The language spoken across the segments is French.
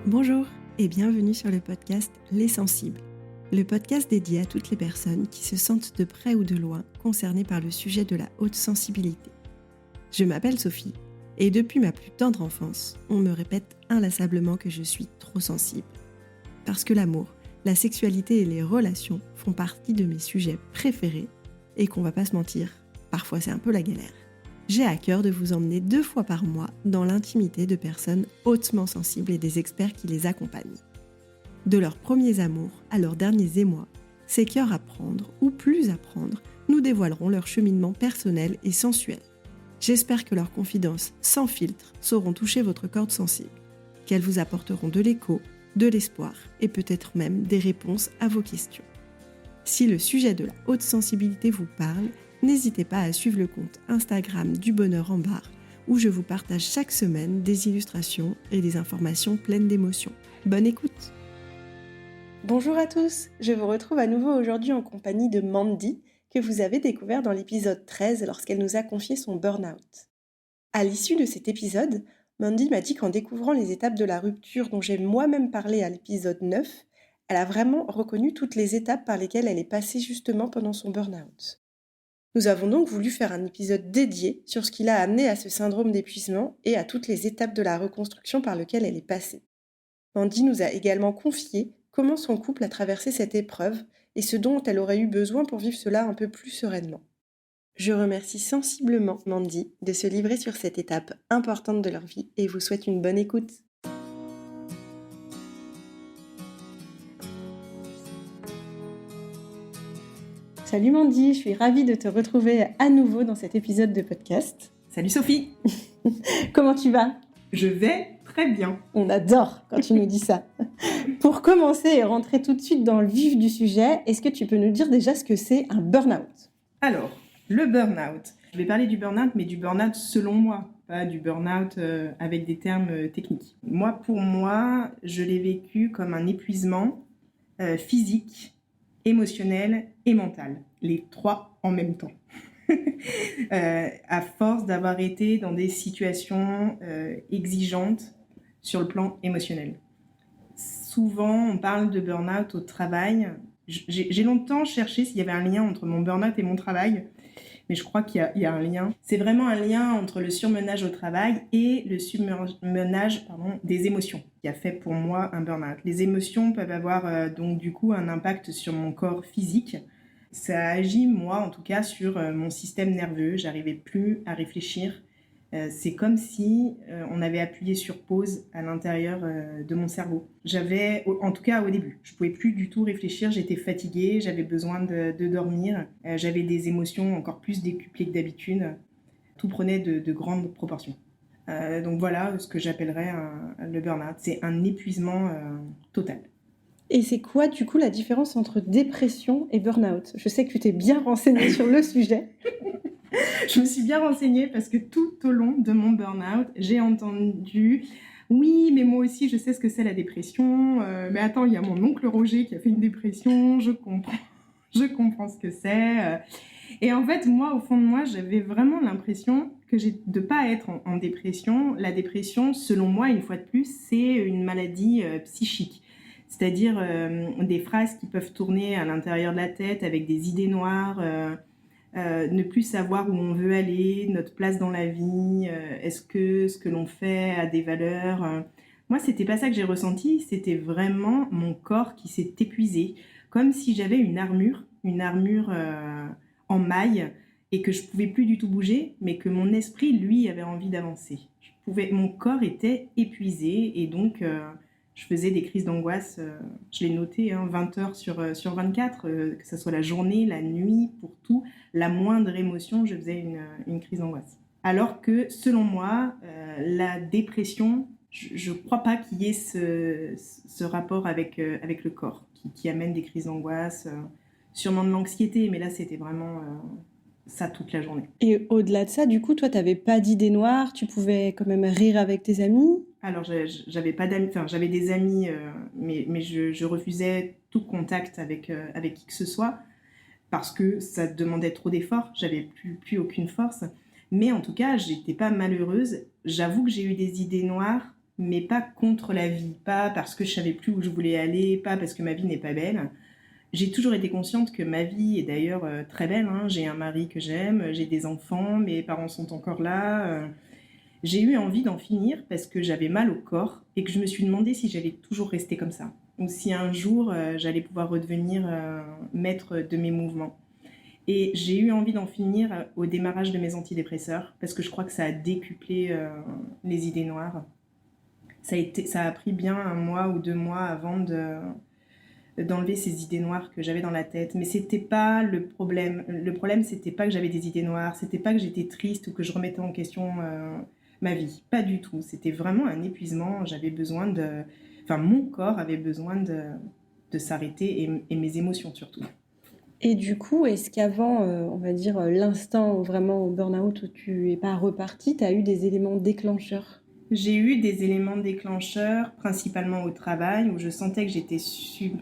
Bonjour et bienvenue sur le podcast Les Sensibles, le podcast dédié à toutes les personnes qui se sentent de près ou de loin concernées par le sujet de la haute sensibilité. Je m'appelle Sophie et depuis ma plus tendre enfance, on me répète inlassablement que je suis trop sensible. Parce que l'amour, la sexualité et les relations font partie de mes sujets préférés et qu'on va pas se mentir, parfois c'est un peu la galère. J'ai à cœur de vous emmener 2 fois par mois dans l'intimité de personnes hautement sensibles et des experts qui les accompagnent. De leurs premiers amours à leurs derniers émois, ces cœurs à prendre ou plus à prendre nous dévoileront leur cheminement personnel et sensuel. J'espère que leurs confidences sans filtre sauront toucher votre corde sensible, qu'elles vous apporteront de l'écho, de l'espoir et peut-être même des réponses à vos questions. Si le sujet de la haute sensibilité vous parle, n'hésitez pas à suivre le compte Instagram du Bonheur en Barre, où je vous partage chaque semaine des illustrations et des informations pleines d'émotions. Bonne écoute! Bonjour à tous, je vous retrouve à nouveau aujourd'hui en compagnie de Mandy, que vous avez découvert dans l'épisode 13 lorsqu'elle nous a confié son burn-out. À l'issue de cet épisode, Mandy m'a dit qu'en découvrant les étapes de la rupture dont j'ai moi-même parlé à l'épisode 9, elle a vraiment reconnu toutes les étapes par lesquelles elle est passée justement pendant son burn-out. Nous avons donc voulu faire un épisode dédié sur ce qui l'a amené à ce syndrome d'épuisement et à toutes les étapes de la reconstruction par lesquelles elle est passée. Mandy nous a également confié comment son couple a traversé cette épreuve et ce dont elle aurait eu besoin pour vivre cela un peu plus sereinement. Je remercie sensiblement Mandy de se livrer sur cette étape importante de leur vie et vous souhaite une bonne écoute. Salut Mandy, je suis ravie de te retrouver à nouveau dans cet épisode de podcast. Salut Sophie. Comment tu vas ? Je vais très bien. On adore quand tu nous dis ça. Pour commencer et rentrer tout de suite dans le vif du sujet, est-ce que tu peux nous dire déjà ce que c'est un burn-out ? Alors, le burn-out. Je vais parler du burn-out, mais du burn-out selon moi, pas du burn-out avec des termes techniques. Pour moi, je l'ai vécu comme un épuisement physique, émotionnel et mental. Les 3 en même temps. À force d'avoir été dans des situations exigeantes sur le plan émotionnel. Souvent, on parle de burn-out au travail. J'ai longtemps cherché s'il y avait un lien entre mon burn-out et mon travail, mais je crois qu'il y a un lien. C'est vraiment un lien entre le surmenage au travail et le submenage des émotions qui a fait pour moi un burn-out. Les émotions peuvent avoir donc du coup un impact sur mon corps physique. Ça agit, moi en tout cas, sur mon système nerveux. J'arrivais plus à réfléchir. C'est comme si on avait appuyé sur pause à l'intérieur de mon cerveau. En tout cas au début, je pouvais plus du tout réfléchir, j'étais fatiguée, j'avais besoin de dormir, j'avais des émotions encore plus décuplées que d'habitude. Tout prenait de grandes proportions. Donc voilà ce que j'appellerais le burn-out. C'est un épuisement total. Et c'est quoi du coup la différence entre dépression et burn-out ? Je sais que tu t'es bien renseignée sur le sujet. Je me suis bien renseignée parce que tout au long de mon burn-out, j'ai entendu « Oui, mais moi aussi, je sais ce que c'est la dépression. Mais attends, il y a mon oncle Roger qui a fait une dépression. Je comprends ce que c'est. » Et en fait, moi, au fond de moi, j'avais vraiment l'impression de ne pas être en dépression. La dépression, selon moi, une fois de plus, c'est une maladie psychique. C'est-à-dire des phrases qui peuvent tourner à l'intérieur de la tête avec des idées noires, ne plus savoir où on veut aller, notre place dans la vie, est-ce que ce que l'on fait a des valeurs. Moi, c'était pas ça que j'ai ressenti, c'était vraiment mon corps qui s'est épuisé, comme si j'avais une armure en maille et que je pouvais plus du tout bouger, mais que mon esprit, lui, avait envie d'avancer. Mon corps était épuisé et donc je faisais des crises d'angoisse, je l'ai noté, 20 heures sur 24, que ce soit la journée, la nuit, pour tout, la moindre émotion, je faisais une crise d'angoisse. Alors que, selon moi, la dépression, je ne crois pas qu'il y ait ce rapport avec le corps qui amène des crises d'angoisse, sûrement de l'anxiété, mais là, c'était vraiment ça toute la journée. Et au-delà de ça, du coup, toi, tu n'avais pas d'idées noires, tu pouvais quand même rire avec tes amis ? Alors, j'avais pas d'amis, j'avais des amis, mais je refusais tout contact avec qui que ce soit parce que ça demandait trop d'efforts, j'avais plus aucune force. Mais en tout cas, j'étais pas malheureuse. J'avoue que j'ai eu des idées noires mais pas contre la vie, pas parce que je savais plus où je voulais aller, pas parce que ma vie n'est pas belle. J'ai toujours été consciente que ma vie est d'ailleurs très belle, hein. J'ai un mari que j'aime, j'ai des enfants, mes parents sont encore là. J'ai eu envie d'en finir parce que j'avais mal au corps et que je me suis demandé si j'allais toujours rester comme ça ou si un jour j'allais pouvoir redevenir maître de mes mouvements. Et j'ai eu envie d'en finir au démarrage de mes antidépresseurs parce que je crois que ça a décuplé les idées noires. Ça a pris bien 1 mois ou 2 mois avant d'enlever ces idées noires que j'avais dans la tête. Mais c'était pas le problème. Le problème, c'était pas que j'avais des idées noires, c'était pas que j'étais triste ou que je remettais en question ma vie. Pas du tout. C'était vraiment un épuisement. J'avais besoin de... Enfin, mon corps avait besoin de s'arrêter et mes émotions surtout. Et du coup, est-ce qu'avant, on va dire, l'instant vraiment au burn-out où tu n'es pas reparti, tu as eu des éléments déclencheurs? J'ai eu des éléments déclencheurs, principalement au travail, où je sentais que j'étais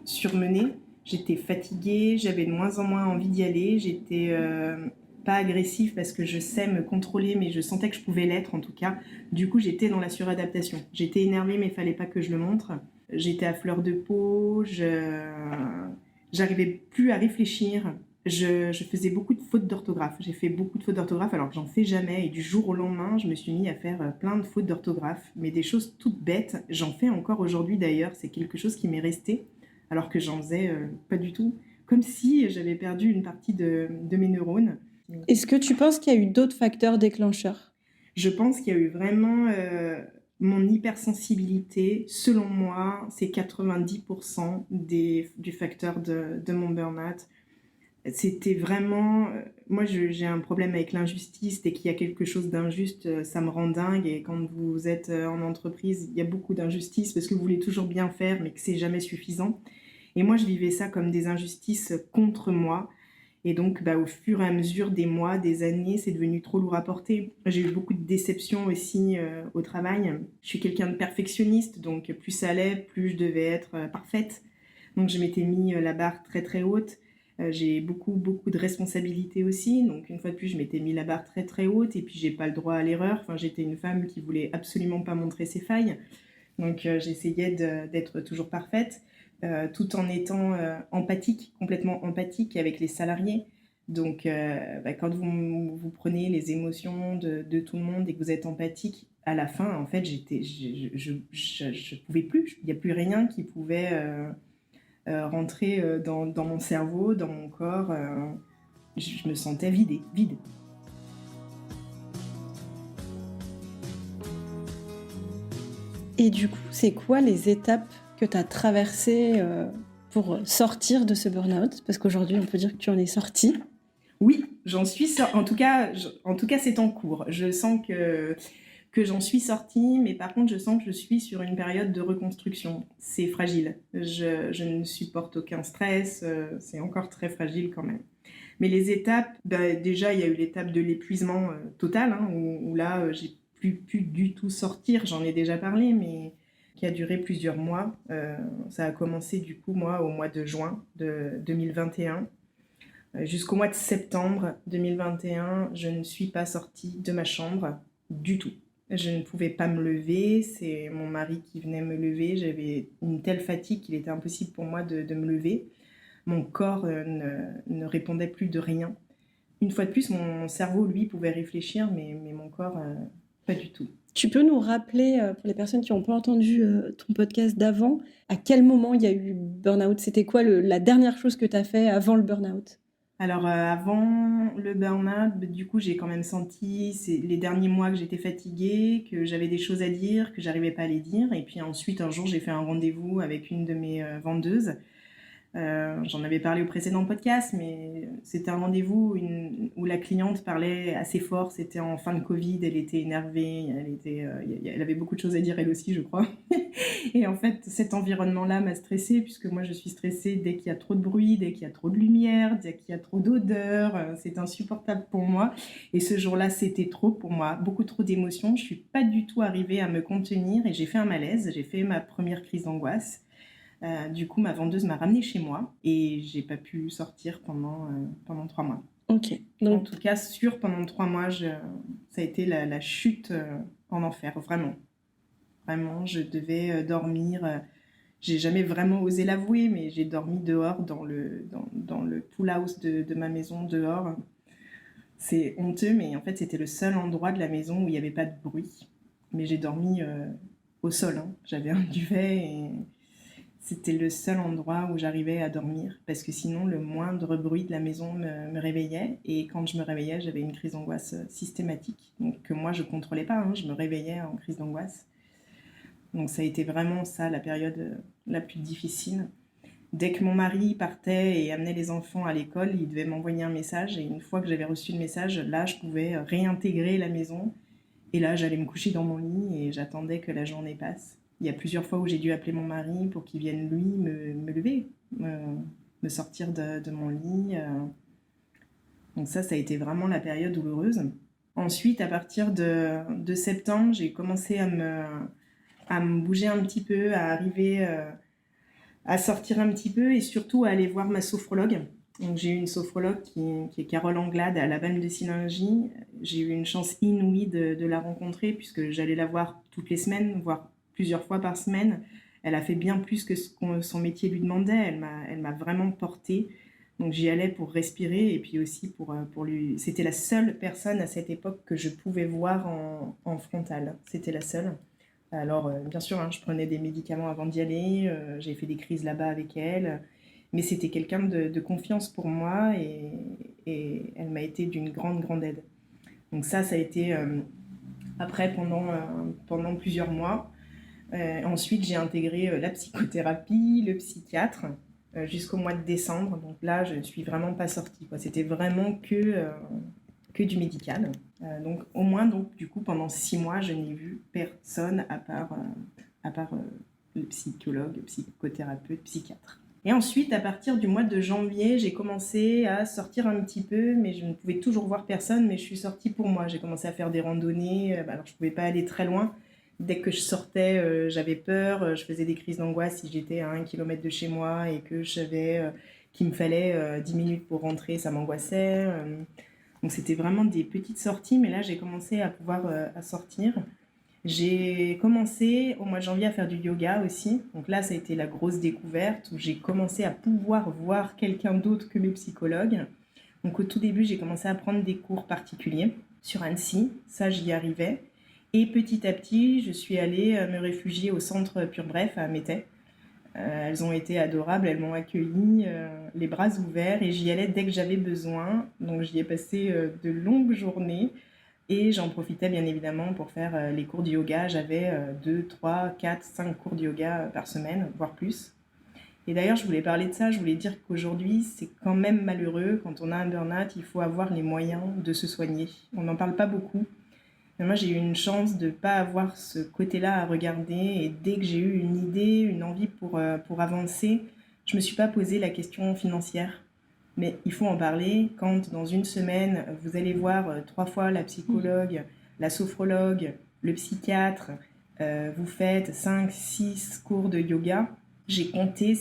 surmenée, j'étais fatiguée, j'avais de moins en moins envie d'y aller, j'étais pas agressive parce que je sais me contrôler, mais je sentais que je pouvais l'être en tout cas. Du coup, j'étais dans la suradaptation. J'étais énervée, mais il fallait pas que je le montre. J'étais à fleur de peau, j'arrivais plus à réfléchir. Je faisais beaucoup de fautes d'orthographe. J'ai fait beaucoup de fautes d'orthographe alors que j'en fais jamais. Et du jour au lendemain, je me suis mis à faire plein de fautes d'orthographe. Mais des choses toutes bêtes. J'en fais encore aujourd'hui d'ailleurs. C'est quelque chose qui m'est resté alors que j'en faisais pas du tout. Comme si j'avais perdu une partie de mes neurones. Est-ce que tu penses qu'il y a eu d'autres facteurs déclencheurs? Je pense qu'il y a eu vraiment mon hypersensibilité. Selon moi, c'est 90% du facteur de mon burn-out. C'était vraiment... Moi, j'ai un problème avec l'injustice. Dès qu'il y a quelque chose d'injuste, ça me rend dingue. Et quand vous êtes en entreprise, il y a beaucoup d'injustice parce que vous voulez toujours bien faire, mais que c'est jamais suffisant. Et moi, je vivais ça comme des injustices contre moi. Et donc, au fur et à mesure des mois, des années, c'est devenu trop lourd à porter. J'ai eu beaucoup de déceptions aussi au travail. Je suis quelqu'un de perfectionniste, donc plus ça allait, plus je devais être parfaite. Donc, je m'étais mis la barre très très haute. J'ai beaucoup de responsabilités aussi. Donc, une fois de plus, je m'étais mis la barre très très haute et puis j'ai pas le droit à l'erreur. Enfin, j'étais une femme qui voulait absolument pas montrer ses failles. Donc, j'essayais d'être toujours parfaite. Tout en étant empathique, complètement empathique avec les salariés. Donc, quand vous prenez les émotions de tout le monde et que vous êtes empathique, à la fin, en fait, je pouvais plus. Il n'y a plus rien qui pouvait rentrer dans mon cerveau, dans mon corps. Je me sentais vide. Et du coup, c'est quoi les étapes que tu as traversées pour sortir de ce burn-out? Parce qu'aujourd'hui, on peut dire que tu en es sortie. Oui, j'en suis sortie. En tout cas, c'est en cours. Je sens que j'en suis sortie, mais par contre, je sens que je suis sur une période de reconstruction. C'est fragile. Je ne supporte aucun stress. C'est encore très fragile quand même. Mais les étapes, déjà, il y a eu l'étape de l'épuisement total, hein, où là, j'ai plus pu du tout sortir. J'en ai déjà parlé, mais qui a duré plusieurs mois. Ça a commencé du coup, moi, au mois de juin de 2021. Jusqu'au mois de septembre 2021, je ne suis pas sortie de ma chambre du tout. Je ne pouvais pas me lever, c'est mon mari qui venait me lever. J'avais une telle fatigue qu'il était impossible pour moi de me lever. Mon corps ne répondait plus de rien. Une fois de plus, mon cerveau, lui, pouvait réfléchir, mais mon corps, pas du tout. Tu peux nous rappeler, pour les personnes qui n'ont pas entendu ton podcast d'avant, à quel moment il y a eu burn-out? C'était quoi la dernière chose que tu as fait avant le burn-out? Alors, avant le burn-out, du coup, j'ai quand même senti les derniers mois que j'étais fatiguée, que j'avais des choses à dire, que j'arrivais pas à les dire. Et puis ensuite, un jour, j'ai fait un rendez-vous avec une de mes vendeuses. J'en avais parlé au précédent podcast, mais c'était un rendez-vous où la cliente parlait assez fort. C'était en fin de Covid, elle était énervée, elle avait beaucoup de choses à dire elle aussi, je crois. Et en fait, cet environnement-là m'a stressée, puisque moi je suis stressée dès qu'il y a trop de bruit, dès qu'il y a trop de lumière, dès qu'il y a trop d'odeur. C'est insupportable pour moi. Et ce jour-là, c'était trop pour moi, beaucoup trop d'émotions. Je suis pas du tout arrivée à me contenir et j'ai fait un malaise. J'ai fait ma première crise d'angoisse. Du coup, ma vendeuse m'a ramenée chez moi et j'ai pas pu sortir pendant 3 mois. Ok. Donc... En tout cas, pendant 3 mois, ça a été la chute en enfer, vraiment. Vraiment, je devais dormir. J'ai jamais vraiment osé l'avouer, mais j'ai dormi dehors dans le pool house de ma maison, dehors. C'est honteux, mais en fait, c'était le seul endroit de la maison où il n'y avait pas de bruit. Mais j'ai dormi au sol, hein. J'avais un duvet et c'était le seul endroit où j'arrivais à dormir. Parce que sinon, le moindre bruit de la maison me réveillait. Et quand je me réveillais, j'avais une crise d'angoisse systématique. Donc, que moi, je ne contrôlais pas, hein. Je me réveillais en crise d'angoisse. Donc, ça a été vraiment ça, la période la plus difficile. Dès que mon mari partait et amenait les enfants à l'école, il devait m'envoyer un message. Et une fois que j'avais reçu le message, là, je pouvais réintégrer la maison. Et là, j'allais me coucher dans mon lit et j'attendais que la journée passe. Il y a plusieurs fois où j'ai dû appeler mon mari pour qu'il vienne, lui, me lever, me sortir de mon lit. Donc ça a été vraiment la période douloureuse. Ensuite, à partir de septembre, j'ai commencé à me bouger un petit peu, à arriver à sortir un petit peu et surtout à aller voir ma sophrologue. Donc, j'ai eu une sophrologue qui est Carole Anglade à la Vanne de Sillingy. J'ai eu une chance inouïe de la rencontrer puisque j'allais la voir toutes les semaines, voire plusieurs fois par semaine. Elle a fait bien plus que ce que son métier lui demandait. Elle m'a vraiment portée. Donc j'y allais pour respirer et puis aussi pour lui... C'était la seule personne à cette époque que je pouvais voir en frontal. C'était la seule. Alors, bien sûr, hein, je prenais des médicaments avant d'y aller. J'ai fait des crises là-bas avec elle. Mais c'était quelqu'un de confiance pour moi et elle m'a été d'une grande, grande aide. Donc ça a été après pendant plusieurs mois. Ensuite, j'ai intégré la psychothérapie, le psychiatre, jusqu'au mois de décembre. Donc là, je ne suis vraiment pas sortie, quoi. C'était vraiment que du médical. Donc au moins, du coup, pendant 6 mois, je n'ai vu personne à part le psychologue, le psychothérapeute, psychiatre. Et ensuite, à partir du mois de janvier, j'ai commencé à sortir un petit peu, mais je ne pouvais toujours voir personne, mais je suis sortie pour moi. J'ai commencé à faire des randonnées, alors je ne pouvais pas aller très loin. Dès que je sortais, j'avais peur, je faisais des crises d'angoisse si j'étais à 1 kilomètre de chez moi et que je savais qu'il me fallait 10 minutes pour rentrer, ça m'angoissait. Donc c'était vraiment des petites sorties, mais là j'ai commencé à pouvoir à sortir. J'ai commencé au mois de janvier à faire du yoga aussi. Donc là, ça a été la grosse découverte où j'ai commencé à pouvoir voir quelqu'un d'autre que mes psychologues. Donc au tout début, j'ai commencé à prendre des cours particuliers sur Annecy. Ça, j'y arrivais. Et petit à petit, je suis allée me réfugier au centre Pure Bref à Métais. Elles ont été adorables, elles m'ont accueillie les bras ouverts et j'y allais dès que j'avais besoin. Donc j'y ai passé de longues journées. Et j'en profitais bien évidemment pour faire les cours de yoga. J'avais 2, 3, 4, 5 cours de yoga par semaine, voire plus. Et d'ailleurs, je voulais parler de ça. Je voulais dire qu'aujourd'hui, c'est quand même malheureux. Quand on a un burn-out, il faut avoir les moyens de se soigner. On n'en parle pas beaucoup. Mais moi, j'ai eu une chance de ne pas avoir ce côté-là à regarder. Et dès que j'ai eu une idée, une envie pour avancer, je ne me suis pas posé la question financière. Mais il faut en parler quand, dans une semaine, vous allez voir 3 fois la psychologue, la sophrologue, le psychiatre, vous faites 5, 6 cours de yoga. J'ai compté,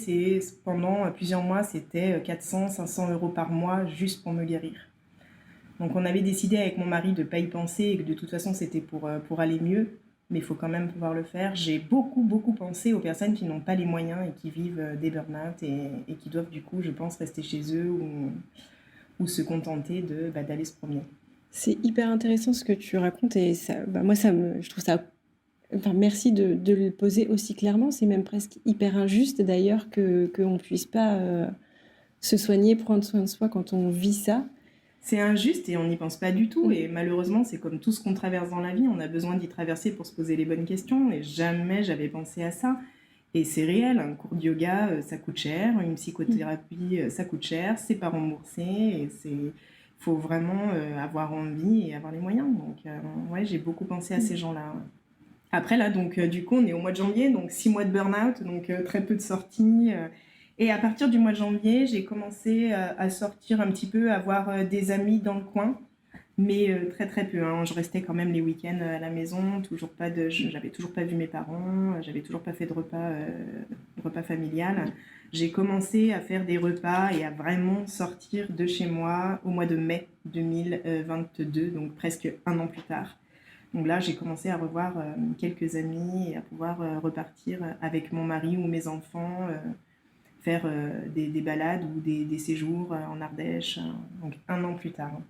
pendant plusieurs mois, c'était 400, 500 euros par mois juste pour me guérir. Donc on avait décidé avec mon mari de ne pas y penser et que de toute façon c'était pour aller mieux. Mais il faut quand même pouvoir le faire. J'ai beaucoup, beaucoup pensé aux personnes qui n'ont pas les moyens et qui vivent des burn-out et qui doivent du coup, je pense, rester chez eux ou se contenter d'aller se promener. C'est hyper intéressant ce que tu racontes et ça, moi, je trouve ça... Enfin, merci de le poser aussi clairement. C'est même presque hyper injuste d'ailleurs qu'on ne puisse pas se soigner, prendre soin de soi quand on vit ça. C'est injuste et on n'y pense pas du tout. Et malheureusement, c'est comme tout ce qu'on traverse dans la vie. On a besoin d'y traverser pour se poser les bonnes questions. Et jamais j'avais pensé à ça. Et c'est réel, un cours de yoga, ça coûte cher. Une psychothérapie, ça coûte cher. C'est pas remboursé. Et faut vraiment avoir envie et avoir les moyens. Donc, ouais, j'ai beaucoup pensé à ces gens-là. Après, là, donc, du coup, on est au mois de janvier. Donc, 6 mois de burn-out. Donc, très peu de sorties. Et à partir du mois de janvier, j'ai commencé à sortir un petit peu, à avoir des amis dans le coin, mais très très peu, hein. Je restais quand même les week-ends à la maison, j'avais toujours pas vu mes parents, j'avais toujours pas fait de repas familial. J'ai commencé à faire des repas et à vraiment sortir de chez moi au mois de mai 2022, donc presque 1 an plus tard. Donc là, j'ai commencé à revoir quelques amis et à pouvoir repartir avec mon mari ou mes enfants, faire des balades ou des séjours en Ardèche, donc 1 an plus tard.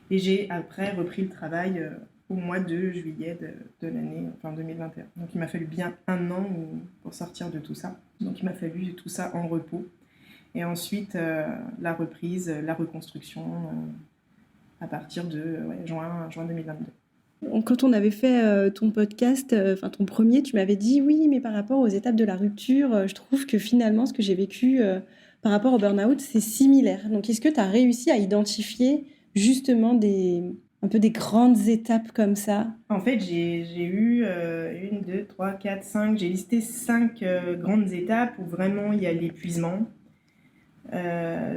Et j'ai après repris le travail au mois de juillet de l'année, enfin 2021. Donc il m'a fallu bien 1 an pour sortir de tout ça. Donc il m'a fallu tout ça en repos. Et ensuite, la reprise, la reconstruction à partir de juin 2022. Quand on avait fait ton podcast, enfin ton premier, tu m'avais dit oui, mais par rapport aux étapes de la rupture, je trouve que finalement, ce que j'ai vécu par rapport au burn-out, c'est similaire. Donc, est-ce que tu as réussi à identifier justement un peu des grandes étapes comme ça? En fait, j'ai eu 1, 2, 3, 4, 5, j'ai listé 5 grandes étapes où vraiment il y a l'épuisement.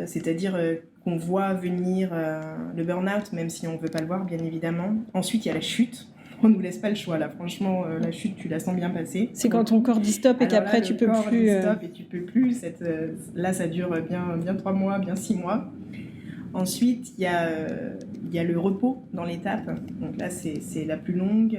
C'est-à-dire qu'on voit venir le burn-out, même si on ne veut pas le voir, bien évidemment. Ensuite, il y a la chute. On ne nous laisse pas le choix, là. Franchement, la chute, tu la sens bien passer. C'est quand ton corps dit stop et qu'après, tu peux plus... Stop et tu peux plus. Là, ça dure bien 3 mois, bien 6 mois. Ensuite, il y a le repos dans l'étape. Donc là, c'est la plus longue.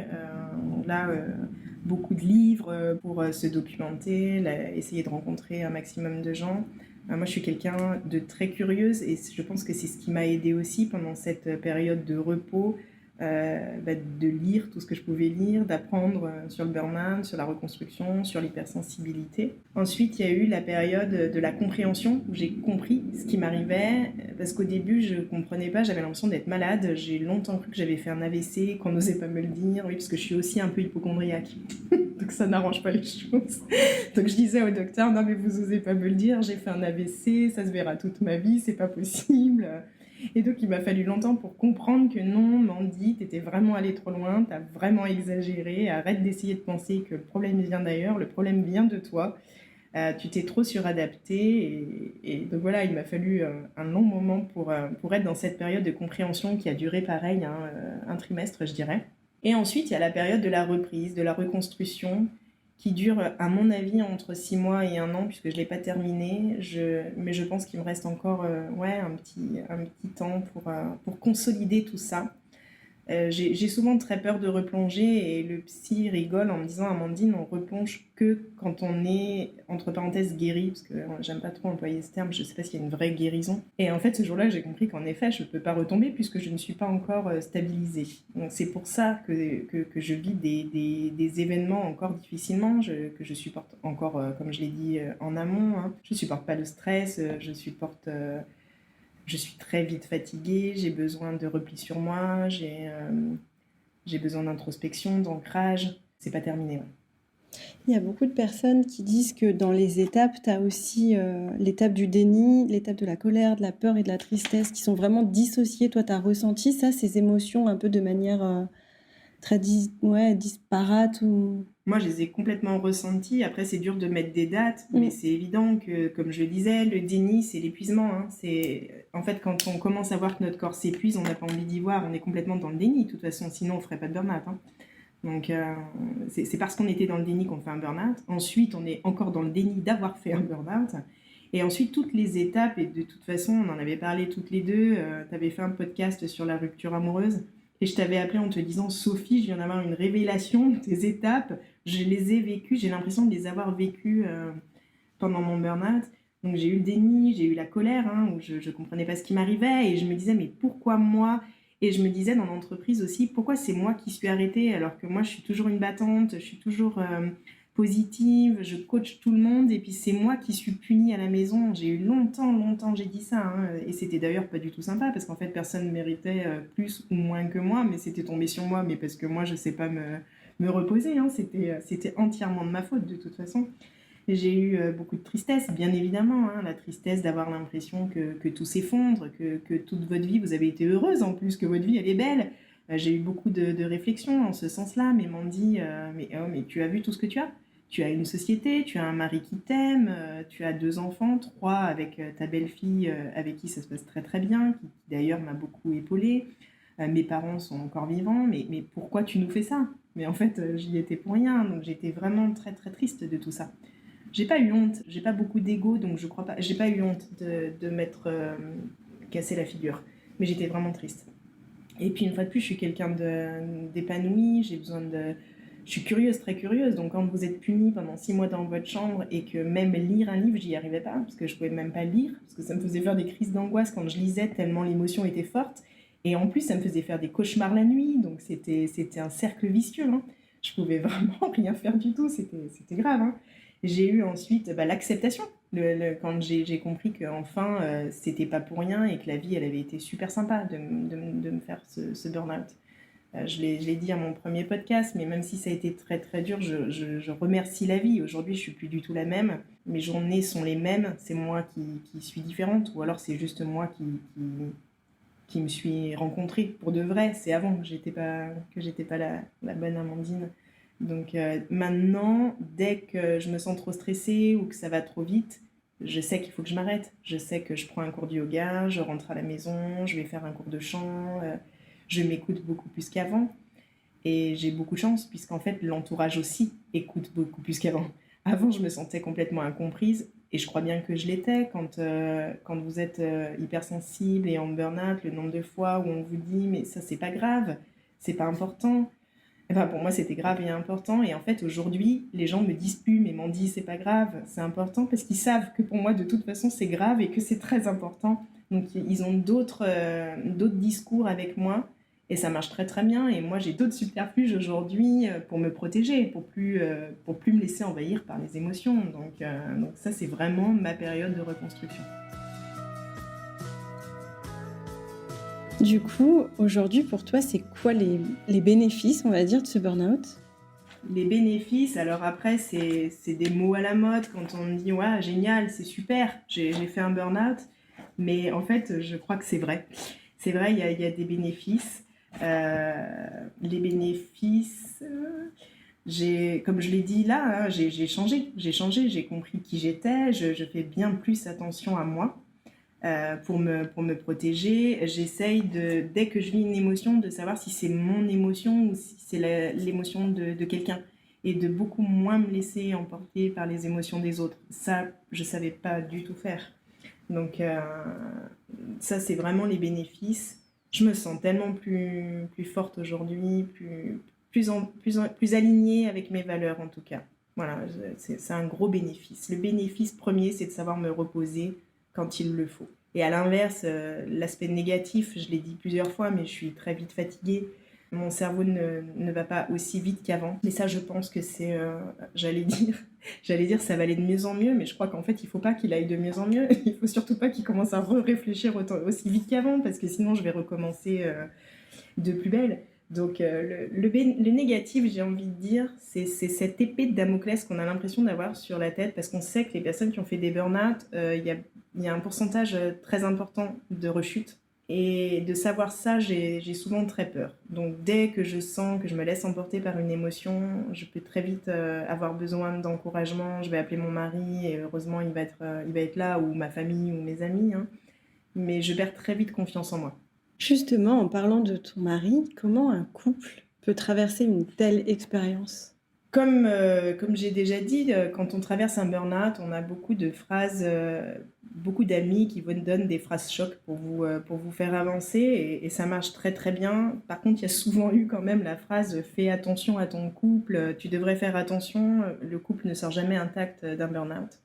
Beaucoup de livres pour se documenter, essayer de rencontrer un maximum de gens. Moi, je suis quelqu'un de très curieuse et je pense que c'est ce qui m'a aidée aussi pendant cette période de repos, de lire tout ce que je pouvais lire, d'apprendre sur le burn-out, sur la reconstruction, sur l'hypersensibilité. Ensuite, il y a eu la période de la compréhension où j'ai compris ce qui m'arrivait parce qu'au début, je ne comprenais pas, j'avais l'impression d'être malade. J'ai longtemps cru que j'avais fait un AVC, qu'on n'osait pas me le dire, oui, parce que je suis aussi un peu hypocondriaque. Donc ça n'arrange pas les choses. Donc je disais au docteur, non mais vous osez pas me le dire, j'ai fait un AVC, ça se verra toute ma vie, c'est pas possible. Et donc il m'a fallu longtemps pour comprendre que non, Mandy, t'étais vraiment allée trop loin, t'as vraiment exagéré, arrête d'essayer de penser que le problème vient d'ailleurs, le problème vient de toi. Tu t'es trop suradapté et donc voilà, il m'a fallu un long moment pour être dans cette période de compréhension qui a duré pareil, un trimestre je dirais. Et ensuite, il y a la période de la reprise, de la reconstruction, qui dure, à mon avis, entre 6 mois et 1 an, puisque je ne l'ai pas terminé. Mais je pense qu'il me reste encore un petit temps pour consolider tout ça. J'ai souvent très peur de replonger et le psy rigole en me disant Amandine, on replonge que quand on est entre parenthèses guéri, parce que j'aime pas trop employer ce terme, je sais pas s'il y a une vraie guérison. Et en fait ce jour-là j'ai compris qu'en effet je peux pas retomber puisque je ne suis pas encore stabilisée. Donc c'est pour ça que je vis des événements encore difficilement, que je supporte encore, comme je l'ai dit en amont, je supporte pas le stress, je suis très vite fatiguée, j'ai besoin de repli sur moi, j'ai besoin d'introspection, d'ancrage. C'est pas terminé. Ouais. Il y a beaucoup de personnes qui disent que dans les étapes, tu as aussi l'étape du déni, l'étape de la colère, de la peur et de la tristesse qui sont vraiment dissociées. Toi, tu as ressenti ça, ces émotions un peu de manière très disparate ou... Moi, je les ai complètement ressenties. Après, c'est dur de mettre des dates, mais c'est évident que, comme je le disais, le déni, c'est l'épuisement. En fait, quand on commence à voir que notre corps s'épuise, on n'a pas envie d'y voir. On est complètement dans le déni, de toute façon. Sinon, on ne ferait pas de burn-out. Donc, c'est parce qu'on était dans le déni qu'on fait un burn-out. Ensuite, on est encore dans le déni d'avoir fait un burn-out. Et ensuite, toutes les étapes, et de toute façon, on en avait parlé toutes les deux. Tu avais fait un podcast sur la rupture amoureuse. Et je t'avais appelé en te disant, Sophie, je viens d'avoir une révélation de tes étapes. Je les ai vécues, j'ai l'impression de les avoir vécues pendant mon burn-out. Donc j'ai eu le déni, j'ai eu la colère, où je ne comprenais pas ce qui m'arrivait. Et je me disais, mais pourquoi moi ? Et je me disais dans l'entreprise aussi, pourquoi c'est moi qui suis arrêtée alors que moi je suis toujours une battante, je suis toujours positive, je coach tout le monde et puis c'est moi qui suis punie à la maison. J'ai eu longtemps, j'ai dit ça. Et c'était d'ailleurs pas du tout sympa parce qu'en fait personne ne méritait plus ou moins que moi, mais c'était tombé sur moi, mais parce que moi je sais pas me reposer. C'était entièrement de ma faute de toute façon. Et j'ai eu beaucoup de tristesse, bien évidemment, la tristesse d'avoir l'impression que tout s'effondre, que toute votre vie, vous avez été heureuse en plus, que votre vie, elle est belle. J'ai eu beaucoup de réflexions en ce sens-là, mais m'ont dit mais tu as vu tout ce que tu as ? Tu as une société, tu as un mari qui t'aime, tu as 2 enfants, 3 avec ta belle-fille avec qui ça se passe très très bien, qui d'ailleurs m'a beaucoup épaulée. Mes parents sont encore vivants, mais pourquoi tu nous fais ça ? Mais en fait, j'y étais pour rien, donc j'étais vraiment très très triste de tout ça. J'ai pas eu honte, j'ai pas beaucoup d'ego, donc je crois pas. J'ai pas eu honte de m'être cassé la figure, mais j'étais vraiment triste. Et puis une fois de plus, je suis quelqu'un d'épanoui, je suis curieuse, très curieuse. Donc quand vous êtes puni pendant 6 mois dans votre chambre et que même lire un livre, j'y arrivais pas, parce que je pouvais même pas lire, parce que ça me faisait faire des crises d'angoisse quand je lisais tellement l'émotion était forte. Et en plus, ça me faisait faire des cauchemars la nuit, donc c'était un cercle vicieux, hein. Je pouvais vraiment rien faire du tout, c'était grave, hein. J'ai eu ensuite l'acceptation, quand j'ai compris qu'enfin, c'était pas pour rien et que la vie, elle avait été super sympa de me faire ce burn-out. Je l'ai dit à mon premier podcast, mais même si ça a été très très dur, je remercie la vie. Aujourd'hui, je suis plus du tout la même. Mes journées sont les mêmes. C'est moi qui suis différente, ou alors c'est juste moi qui me suis rencontrée pour de vrai. C'est avant que j'étais pas la bonne Amandine. Donc maintenant, dès que je me sens trop stressée ou que ça va trop vite, je sais qu'il faut que je m'arrête. Je sais que je prends un cours de yoga, je rentre à la maison, je vais faire un cours de chant. Je m'écoute beaucoup plus qu'avant. Et j'ai beaucoup de chance, puisqu'en fait, l'entourage aussi écoute beaucoup plus qu'avant. Avant, je me sentais complètement incomprise, et je crois bien que je l'étais. Quand vous êtes hypersensible et en burn-out, le nombre de fois où on vous dit « mais ça, c'est pas grave, c'est pas important ». Enfin, pour moi, c'était grave et important. Et en fait, aujourd'hui, les gens me disent plus, mais m'ont dit « c'est pas grave, c'est important », parce qu'ils savent que pour moi, de toute façon, c'est grave et que c'est très important. Donc, ils ont d'autres discours avec moi. Et ça marche très très bien. Et moi, j'ai d'autres subterfuges aujourd'hui pour me protéger, pour plus me laisser envahir par les émotions. Donc ça, c'est vraiment ma période de reconstruction. Du coup, aujourd'hui, pour toi, c'est quoi les bénéfices, on va dire, de ce burn-out ? Les bénéfices, alors après, c'est des mots à la mode quand on me dit « ouais, génial, c'est super, j'ai fait un burn-out ». Mais en fait, je crois que c'est vrai. C'est vrai, il y a des bénéfices. Les bénéfices, comme je l'ai dit là, hein, j'ai changé, j'ai compris qui j'étais, je fais bien plus attention à moi pour me protéger. J'essaye, dès que je vis une émotion, de savoir si c'est mon émotion ou si c'est l'émotion de quelqu'un, et de beaucoup moins me laisser emporter par les émotions des autres. Ça, je ne savais pas du tout faire. Donc ça, c'est vraiment les bénéfices. Je me sens tellement plus forte aujourd'hui, plus alignée avec mes valeurs en tout cas. Voilà, c'est un gros bénéfice. Le bénéfice premier, c'est de savoir me reposer quand il le faut. Et à l'inverse, l'aspect négatif, je l'ai dit plusieurs fois, mais je suis très vite fatiguée. Mon cerveau ne va pas aussi vite qu'avant. Mais ça, je pense que c'est, j'allais dire, ça va aller de mieux en mieux, mais je crois qu'en fait, il ne faut pas qu'il aille de mieux en mieux. Il ne faut surtout pas qu'il commence à réfléchir aussi vite qu'avant, parce que sinon, je vais recommencer de plus belle. Donc, le négatif, j'ai envie de dire, c'est cette épée de Damoclès qu'on a l'impression d'avoir sur la tête, parce qu'on sait que les personnes qui ont fait des burn-out, il y a un pourcentage très important de rechute. Et de savoir ça, j'ai souvent très peur. Donc dès que je sens que je me laisse emporter par une émotion, je peux très vite avoir besoin d'encouragement. Je vais appeler mon mari et heureusement il va être là, ou ma famille ou mes amis, hein. Mais je perds très vite confiance en moi. Justement, en parlant de ton mari, comment un couple peut traverser une telle expérience ? Comme j'ai déjà dit, quand on traverse un burn-out, on a beaucoup de phrases, beaucoup d'amis qui vous donnent des phrases chocs pour vous faire avancer, et ça marche très très bien. Par contre, il y a souvent eu quand même la phrase « fais attention à ton couple, tu devrais faire attention, le couple ne sort jamais intact d'un burn-out ».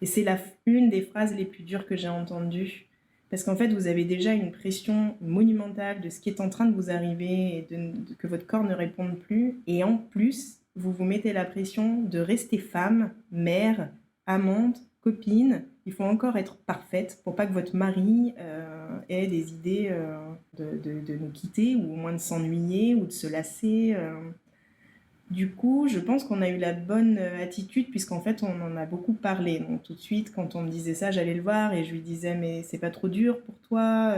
Et c'est une des phrases les plus dures que j'ai entendues. Parce qu'en fait, vous avez déjà une pression monumentale de ce qui est en train de vous arriver et que votre corps ne réponde plus. Et en plus, vous vous mettez la pression de rester femme, mère, amante, copine. Il faut encore être parfaite pour pas que votre mari ait des idées de nous quitter, ou au moins de s'ennuyer ou de se lasser. Du coup, je pense qu'on a eu la bonne attitude, puisqu'en fait, on en a beaucoup parlé. Donc tout de suite, quand on me disait ça, j'allais le voir et je lui disais « mais c'est pas trop dur pour toi ?»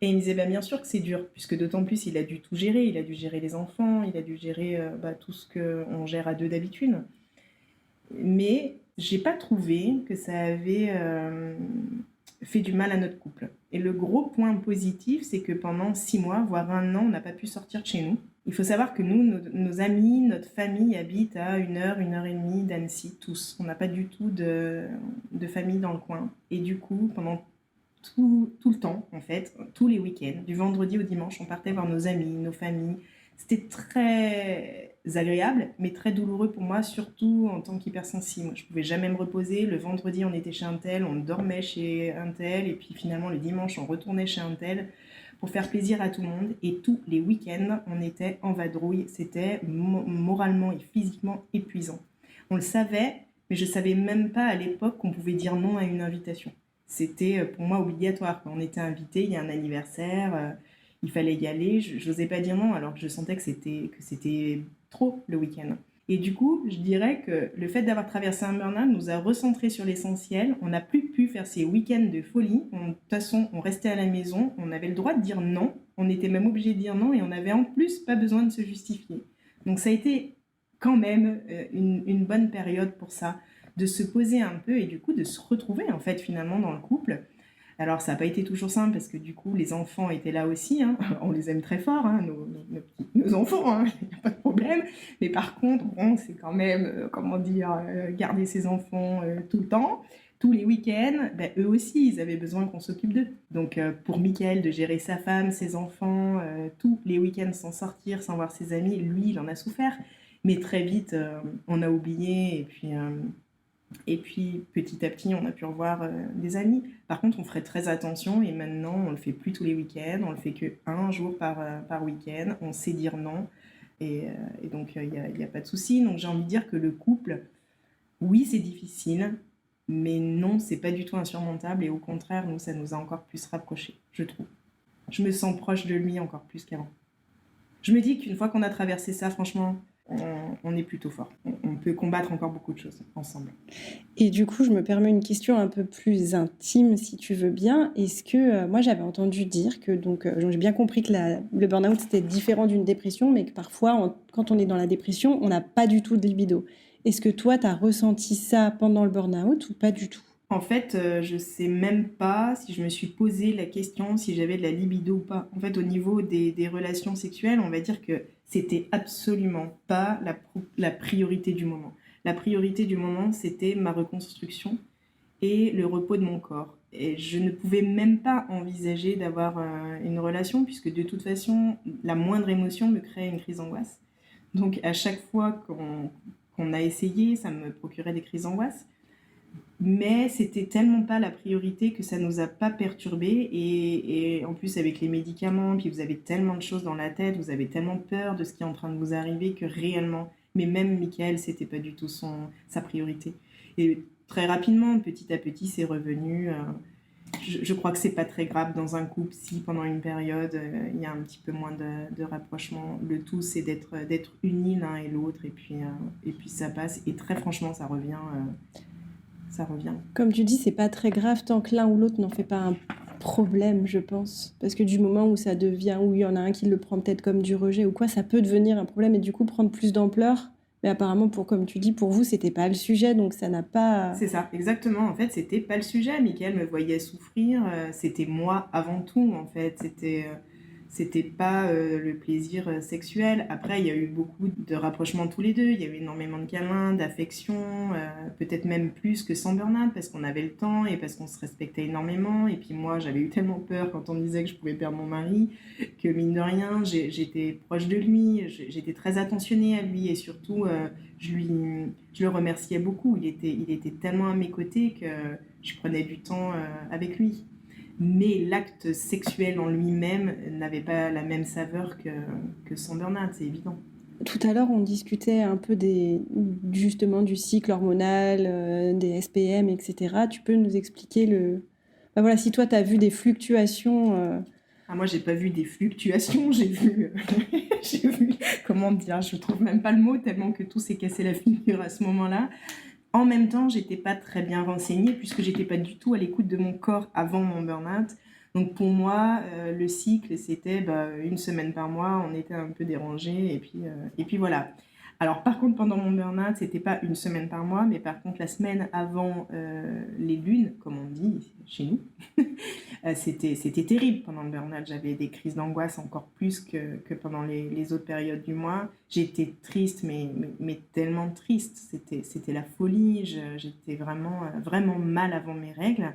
Et il me disait « bien sûr que c'est dur, puisque d'autant plus, il a dû tout gérer. Il a dû gérer les enfants, il a dû gérer tout ce qu'on gère à deux d'habitude. » Mais j'ai pas trouvé que ça avait fait du mal à notre couple. Et le gros point positif, c'est que pendant 6 mois, voire 1 an, on n'a pas pu sortir de chez nous. Il faut savoir que nous, nos amis, notre famille habitent à 1 heure, 1 heure et demie d'Annecy, tous. On n'a pas du tout de famille dans le coin. Et du coup, pendant tout le temps, en fait, tous les week-ends. Du vendredi au dimanche, on partait voir nos amis, nos familles. C'était très agréable, mais très douloureux pour moi, surtout en tant qu'hypersensible. Je ne pouvais jamais me reposer. Le vendredi, on était chez un tel, on dormait chez un tel, et puis finalement, le dimanche, on retournait chez un tel pour faire plaisir à tout le monde. Et tous les week-ends, on était en vadrouille. C'était moralement et physiquement épuisant. On le savait, mais je ne savais même pas à l'époque qu'on pouvait dire non à une invitation. C'était pour moi obligatoire. Quand on était invité, il y a un anniversaire, il fallait y aller. Je n'osais pas dire non alors que je sentais que c'était trop le week-end. Et du coup, je dirais que le fait d'avoir traversé un burn-out nous a recentrés sur l'essentiel. On n'a plus pu faire ces week-ends de folie. De toute façon, on restait à la maison. On avait le droit de dire non. On était même obligé de dire non et on n'avait en plus pas besoin de se justifier. Donc ça a été quand même une bonne période pour ça, de se poser un peu et du coup de se retrouver en fait finalement dans le couple. Alors ça n'a pas été toujours simple parce que du coup les enfants étaient là aussi, hein. On les aime très fort, hein, nos enfants, hein, il n'y a pas de problème, mais par contre c'est quand même, garder ses enfants tout le temps, tous les week-ends, eux aussi ils avaient besoin qu'on s'occupe d'eux. Donc pour Mickaël de gérer sa femme, ses enfants, tous les week-ends sans sortir, sans voir ses amis, lui il en a souffert, mais très vite on a oublié et puis, petit à petit, on a pu revoir des amis. Par contre, on ferait très attention et maintenant, on le fait plus tous les week-ends. On le fait qu'un jour par week-end. On sait dire non. Et donc, il n'y a pas de souci. Donc, j'ai envie de dire que le couple, oui, c'est difficile, mais non, c'est pas du tout insurmontable. Et au contraire, nous, ça nous a encore plus rapprochés, je trouve. Je me sens proche de lui encore plus qu'avant. Je me dis qu'une fois qu'on a traversé ça, franchement, on est plutôt fort. On peut combattre encore beaucoup de choses ensemble. Et du coup, je me permets une question un peu plus intime, si tu veux bien. Est-ce que, moi, j'avais entendu dire que, donc j'ai bien compris que le burn-out, c'était différent d'une dépression, mais que parfois, quand on est dans la dépression, on n'a pas du tout de libido. Est-ce que toi, tu as ressenti ça pendant le burn-out ou pas du tout ? En fait, je sais même pas si je me suis posé la question si j'avais de la libido ou pas. En fait, au niveau des relations sexuelles, on va dire que c'était absolument pas la priorité du moment. La priorité du moment, c'était ma reconstruction et le repos de mon corps. Et je ne pouvais même pas envisager d'avoir une relation puisque de toute façon, la moindre émotion me créait une crise d'angoisse. Donc à chaque fois qu'on a essayé, ça me procurait des crises d'angoisse. Mais c'était tellement pas la priorité que ça nous a pas perturbés et en plus avec les médicaments, puis vous avez tellement de choses dans la tête, vous avez tellement peur de ce qui est en train de vous arriver que réellement, mais même Mickaël, c'était pas du tout sa priorité. Et très rapidement, petit à petit, c'est revenu. Je crois que c'est pas très grave dans un couple si pendant une période il y a un petit peu moins de rapprochement. Le tout c'est d'être unis l'un et l'autre et puis ça passe et très franchement ça revient. Ça revient. Comme tu dis, c'est pas très grave tant que l'un ou l'autre n'en fait pas un problème, je pense. Parce que du moment où ça devient, où il y en a un qui le prend peut-être comme du rejet ou quoi, ça peut devenir un problème et du coup prendre plus d'ampleur. Mais apparemment, comme tu dis, pour vous, c'était pas le sujet, donc ça n'a pas... C'est ça, exactement. En fait, c'était pas le sujet. Mickaël me voyait souffrir. C'était moi avant tout, en fait. C'était pas le plaisir sexuel. Après, il y a eu beaucoup de rapprochements tous les deux. Il y a eu énormément de câlins, d'affection, peut-être même plus que sans burn-out parce qu'on avait le temps et parce qu'on se respectait énormément. Et puis moi, j'avais eu tellement peur quand on me disait que je pouvais perdre mon mari que mine de rien, j'étais proche de lui, j'étais très attentionnée à lui et surtout, je le remerciais beaucoup. Il était tellement à mes côtés que je prenais du temps avec lui. Mais l'acte sexuel en lui-même n'avait pas la même saveur que son burn-out, c'est évident. Tout à l'heure, on discutait un peu justement du cycle hormonal, des SPM, etc. Tu peux nous expliquer voilà, si toi, tu as vu des fluctuations... Moi, j'ai pas vu des fluctuations, j'ai vu, comment dire, je trouve même pas le mot, tellement que tout s'est cassé la figure à ce moment-là. En même temps, j'étais pas très bien renseignée puisque j'étais pas du tout à l'écoute de mon corps avant mon burn-out. Donc pour moi, le cycle, c'était une semaine par mois, on était un peu dérangés et puis voilà. Alors par contre, pendant mon burn-out, c'était pas une semaine par mois, mais par contre la semaine avant les lunes, comme on dit chez nous, c'était terrible pendant le burn-out. J'avais des crises d'angoisse encore plus que pendant les autres périodes du mois. J'étais triste, mais tellement triste. C'était la folie. J'étais vraiment, vraiment mal avant mes règles.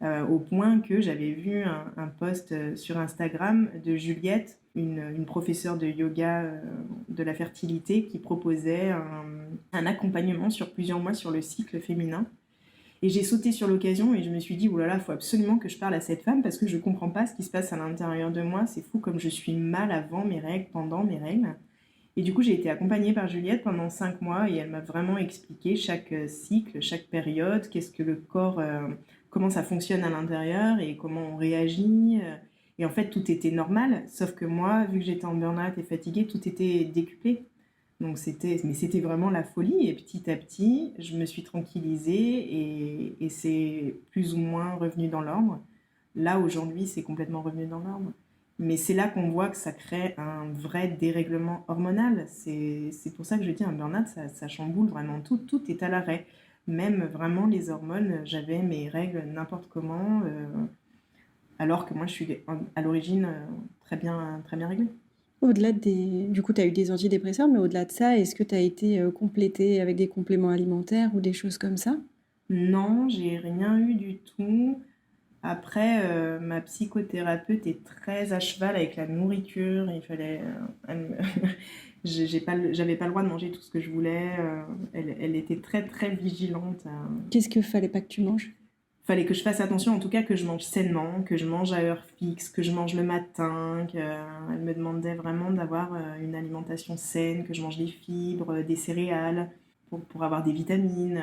au point que j'avais vu un post sur Instagram de Juliette, une professeure de yoga de la fertilité, qui proposait un accompagnement sur plusieurs mois sur le cycle féminin. Et j'ai sauté sur l'occasion et je me suis dit, oh là là, il faut absolument que je parle à cette femme parce que je ne comprends pas ce qui se passe à l'intérieur de moi. C'est fou comme je suis mal avant mes règles, pendant mes règles. Et du coup, j'ai été accompagnée par Juliette pendant 5 mois et elle m'a vraiment expliqué chaque cycle, chaque période, qu'est-ce que le corps, comment ça fonctionne à l'intérieur et comment on réagit. Et en fait, tout était normal, sauf que moi, vu que j'étais en burn-out et fatiguée, tout était décuplé. Donc c'était vraiment la folie. Et petit à petit, je me suis tranquillisée et c'est plus ou moins revenu dans l'ordre. Là, aujourd'hui, c'est complètement revenu dans l'ordre. Mais c'est là qu'on voit que ça crée un vrai dérèglement hormonal. C'est pour ça que je dis un burn-out, ça chamboule vraiment tout. Tout est à l'arrêt. Même vraiment les hormones, j'avais mes règles n'importe comment, alors que moi, je suis à l'origine très bien réglée. Au-delà du coup, tu as eu des antidépresseurs, mais au-delà de ça, est-ce que tu as été complétée avec des compléments alimentaires ou des choses comme ça? Non, j'ai rien eu du tout. Après, ma psychothérapeute est très à cheval avec la nourriture. Il fallait, j'avais pas le droit de manger tout ce que je voulais. Elle était très très vigilante. Qu'est-ce qu'il fallait pas que tu manges? Fallait que je fasse attention, en tout cas que je mange sainement, que je mange à heure fixe, que je mange le matin. Elle me demandait vraiment d'avoir une alimentation saine, que je mange des fibres, des céréales pour avoir des vitamines.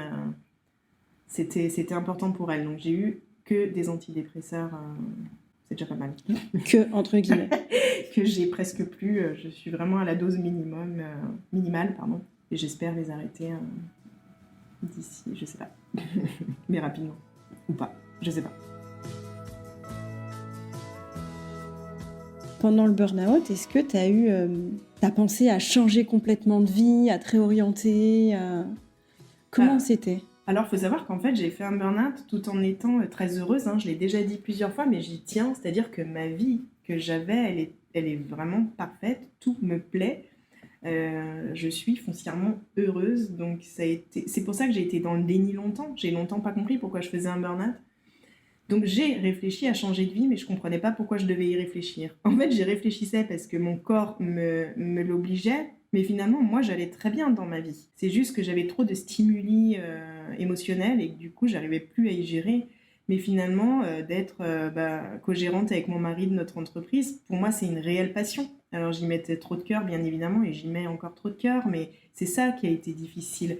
C'était important pour elle. Donc j'ai eu que des antidépresseurs, c'est déjà pas mal. Que, entre guillemets. Que j'ai presque plus. Je suis vraiment à la dose minimale, et j'espère les arrêter d'ici, je sais pas, mais rapidement. Ou pas, je sais pas. Pendant le burn-out, est-ce que t'as pensé à changer complètement de vie, à te réorienter Comment c'était? Alors, il faut savoir qu'en fait, j'ai fait un burn-out tout en étant très heureuse. Je l'ai déjà dit plusieurs fois, mais j'y tiens. C'est-à-dire que ma vie que j'avais, elle est vraiment parfaite. Tout me plaît. Je suis foncièrement heureuse. Donc, c'est pour ça que j'ai été dans le déni longtemps. J'ai longtemps pas compris pourquoi je faisais un burn-out. Donc, j'ai réfléchi à changer de vie, mais je comprenais pas pourquoi je devais y réfléchir. En fait, j'y réfléchissais parce que mon corps me l'obligeait. Mais finalement, moi, j'allais très bien dans ma vie. C'est juste que j'avais trop de stimuli émotionnels et que du coup, j'arrivais plus à y gérer. Mais finalement, d'être co-gérante avec mon mari de notre entreprise, pour moi, c'est une réelle passion. Alors, j'y mettais trop de cœur, bien évidemment, et j'y mets encore trop de cœur, mais c'est ça qui a été difficile.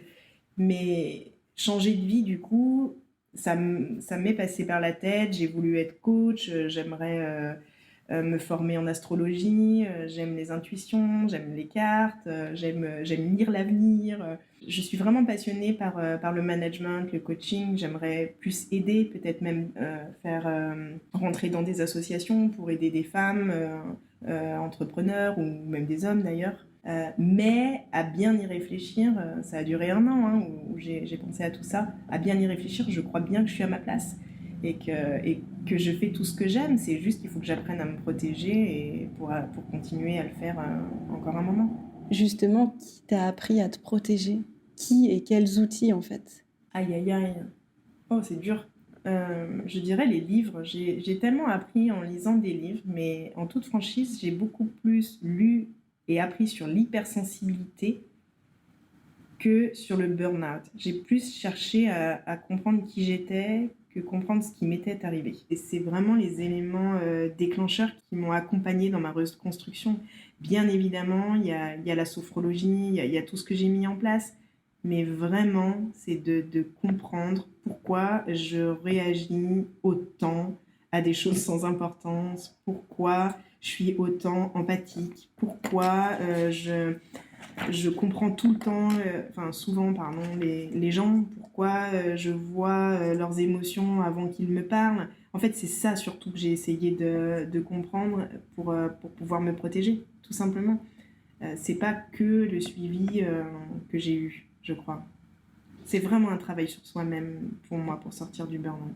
Mais changer de vie, du coup, ça m'est passé par la tête. J'ai voulu être coach, j'aimerais me former en astrologie, j'aime les intuitions, j'aime les cartes, j'aime lire l'avenir. Je suis vraiment passionnée par le management, le coaching. J'aimerais plus aider, peut-être même faire rentrer dans des associations pour aider des femmes entrepreneurs ou même des hommes d'ailleurs. Mais à bien y réfléchir, ça a duré 1 an où j'ai pensé à tout ça. À bien y réfléchir, je crois bien que je suis à ma place. Et que je fais tout ce que j'aime, c'est juste qu'il faut que j'apprenne à me protéger et pour continuer à le faire encore un moment. Justement, qui t'a appris à te protéger? Qui et quels outils en fait? Aïe aïe aïe, oh c'est dur. Je dirais les livres. J'ai tellement appris en lisant des livres, mais en toute franchise, j'ai beaucoup plus lu et appris sur l'hypersensibilité que sur le burn-out. J'ai plus cherché à comprendre qui j'étais que comprendre ce qui m'était arrivé. Et c'est vraiment les éléments déclencheurs qui m'ont accompagnée dans ma reconstruction. Bien évidemment, il y a la sophrologie, il y a tout ce que j'ai mis en place, mais vraiment, c'est de comprendre pourquoi je réagis autant à des choses sans importance, pourquoi je suis autant empathique, pourquoi je comprends tout le temps, souvent, les gens, pourquoi je vois leurs émotions avant qu'ils me parlent. En fait, c'est ça surtout que j'ai essayé de comprendre pour pouvoir me protéger, tout simplement. C'est pas que le suivi que j'ai eu, je crois. C'est vraiment un travail sur soi-même pour moi, pour sortir du burn-out.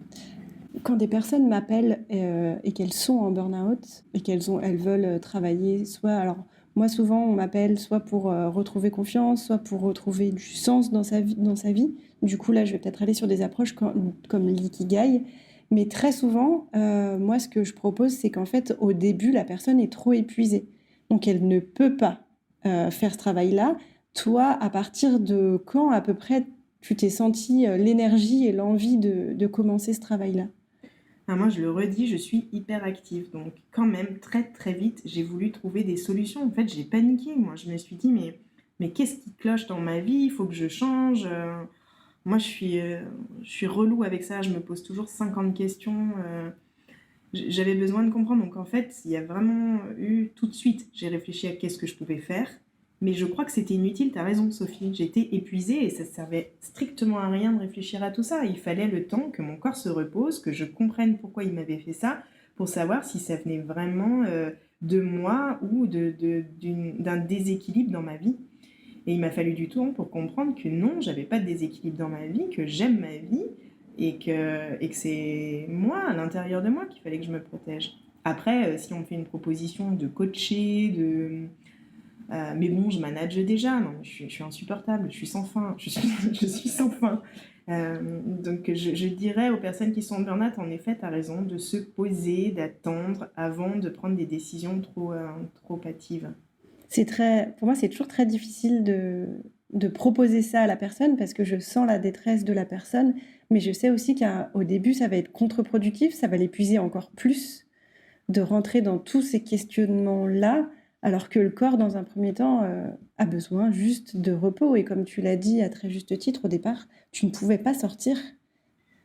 Quand des personnes m'appellent et qu'elles sont en burn-out et elles veulent travailler, alors moi souvent on m'appelle soit pour retrouver confiance, soit pour retrouver du sens dans sa vie. Du coup là je vais peut-être aller sur des approches comme l'ikigai. Mais très souvent, moi, ce que je propose, c'est qu'en fait, au début, la personne est trop épuisée. Donc, elle ne peut pas faire ce travail-là. Toi, à partir de quand, à peu près, tu t'es senti l'énergie et l'envie de commencer ce travail-là? Ah, moi, je le redis, je suis hyper active. Donc, quand même, très très vite, j'ai voulu trouver des solutions. En fait, j'ai paniqué. Moi, je me suis dit, mais qu'est-ce qui cloche dans ma vie? Il faut que je change. Moi, je suis relou avec ça. Je me pose toujours 50 questions. J'avais besoin de comprendre. Donc, en fait, il y a vraiment eu tout de suite, j'ai réfléchi à qu'est-ce que je pouvais faire. Mais je crois que c'était inutile. Tu as raison, Sophie. J'étais épuisée et ça servait strictement à rien de réfléchir à tout ça. Il fallait le temps que mon corps se repose, que je comprenne pourquoi il m'avait fait ça, pour savoir si ça venait vraiment de moi ou d'un déséquilibre dans ma vie. Et il m'a fallu du temps pour comprendre que non, j'avais pas de déséquilibre dans ma vie, que j'aime ma vie et que c'est moi, à l'intérieur de moi, qu'il fallait que je me protège. Après, si on me fait une proposition de coacher, mais bon, je manage déjà, non, je suis insupportable, je suis sans fin, je suis sans fin. Donc je dirais aux personnes qui sont en burn-out, en effet, tu as raison, de se poser, d'attendre avant de prendre des décisions trop hâtives. Pour moi, c'est toujours très difficile de proposer ça à la personne parce que je sens la détresse de la personne, mais je sais aussi qu'au début, ça va être contre-productif, ça va l'épuiser encore plus de rentrer dans tous ces questionnements-là, alors que le corps, dans un premier temps, a besoin juste de repos. Et comme tu l'as dit à très juste titre au départ, tu ne pouvais pas sortir.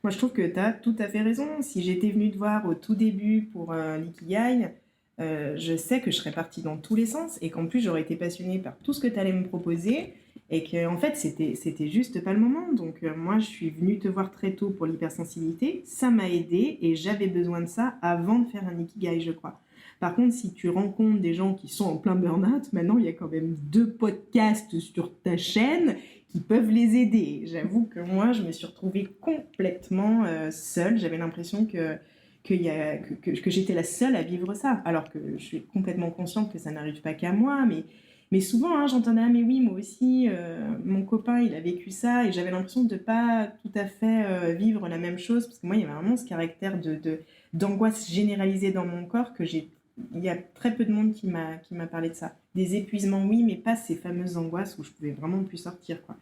Moi, je trouve que tu as tout à fait raison. Si j'étais venue te voir au tout début pour l'Ikigai, je sais que je serais partie dans tous les sens et qu'en plus, j'aurais été passionnée par tout ce que tu allais me proposer et qu'en fait, c'était juste pas le moment. Donc, moi, je suis venue te voir très tôt pour l'hypersensibilité. Ça m'a aidée et j'avais besoin de ça avant de faire un Ikigai, je crois. Par contre, si tu rencontres des gens qui sont en plein burn-out, maintenant, il y a quand même 2 podcasts sur ta chaîne qui peuvent les aider. J'avoue que moi, je me suis retrouvée complètement seule. J'avais l'impression que j'étais la seule à vivre ça. Alors que je suis complètement consciente que ça n'arrive pas qu'à moi. Mais souvent, hein, j'entendais, ah mais oui, moi aussi, mon copain, il a vécu ça. Et j'avais l'impression de ne pas tout à fait vivre la même chose. Parce que moi, il y avait vraiment ce caractère d'angoisse généralisée dans mon corps que j'ai. Il y a très peu de monde qui m'a parlé de ça. Des épuisements, oui, mais pas ces fameuses angoisses où je pouvais vraiment plus sortir, quoi.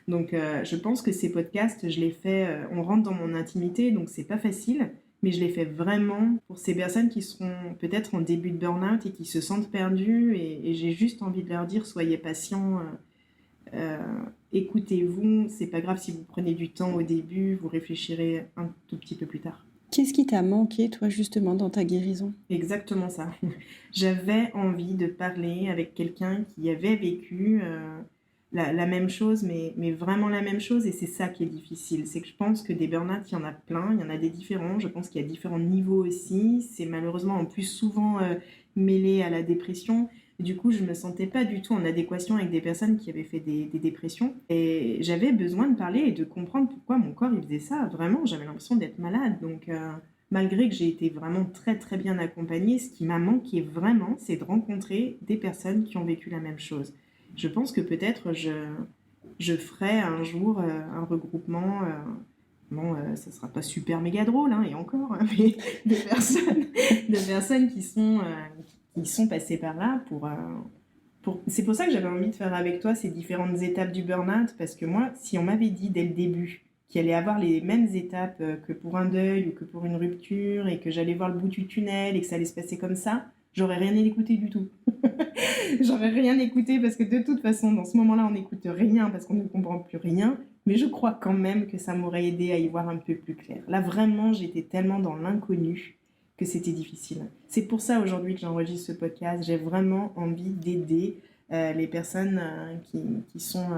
Donc, je pense que ces podcasts, je les fais, on rentre dans mon intimité, donc c'est pas facile, mais je les fais vraiment pour ces personnes qui seront peut-être en début de burn-out et qui se sentent perdues, et j'ai juste envie de leur dire, soyez patients, écoutez-vous, c'est pas grave si vous prenez du temps au début, vous réfléchirez un tout petit peu plus tard. Qu'est-ce qui t'a manqué, toi, justement, dans ta guérison? Exactement ça. J'avais envie de parler avec quelqu'un qui avait vécu la même chose, mais vraiment la même chose, et c'est ça qui est difficile. C'est que je pense que des burn-out, il y en a plein, il y en a des différents. Je pense qu'il y a différents niveaux aussi. C'est malheureusement en plus souvent mêlé à la dépression. Du coup, je me sentais pas du tout en adéquation avec des personnes qui avaient fait des dépressions. Et j'avais besoin de parler et de comprendre pourquoi mon corps il faisait ça. Vraiment, j'avais l'impression d'être malade. Donc, malgré que j'ai été vraiment très très bien accompagnée, ce qui m'a manqué vraiment, c'est de rencontrer des personnes qui ont vécu la même chose. Je pense que peut-être je ferai un jour un regroupement. Bon, ça sera pas super méga drôle, hein, et encore, hein, mais de personnes qui sont passées par là C'est pour ça que j'avais envie de faire avec toi ces différentes étapes du burn-out, parce que moi, si on m'avait dit dès le début qu'il allait avoir les mêmes étapes que pour un deuil ou que pour une rupture, et que j'allais voir le bout du tunnel et que ça allait se passer comme ça, j'aurais rien écouté du tout. J'aurais rien écouté parce que de toute façon, dans ce moment-là, on n'écoute rien parce qu'on ne comprend plus rien. Mais je crois quand même que ça m'aurait aidé à y voir un peu plus clair. Là, vraiment, j'étais tellement dans l'inconnu que c'était difficile. C'est pour ça aujourd'hui que j'enregistre ce podcast. J'ai vraiment envie d'aider les personnes qui sont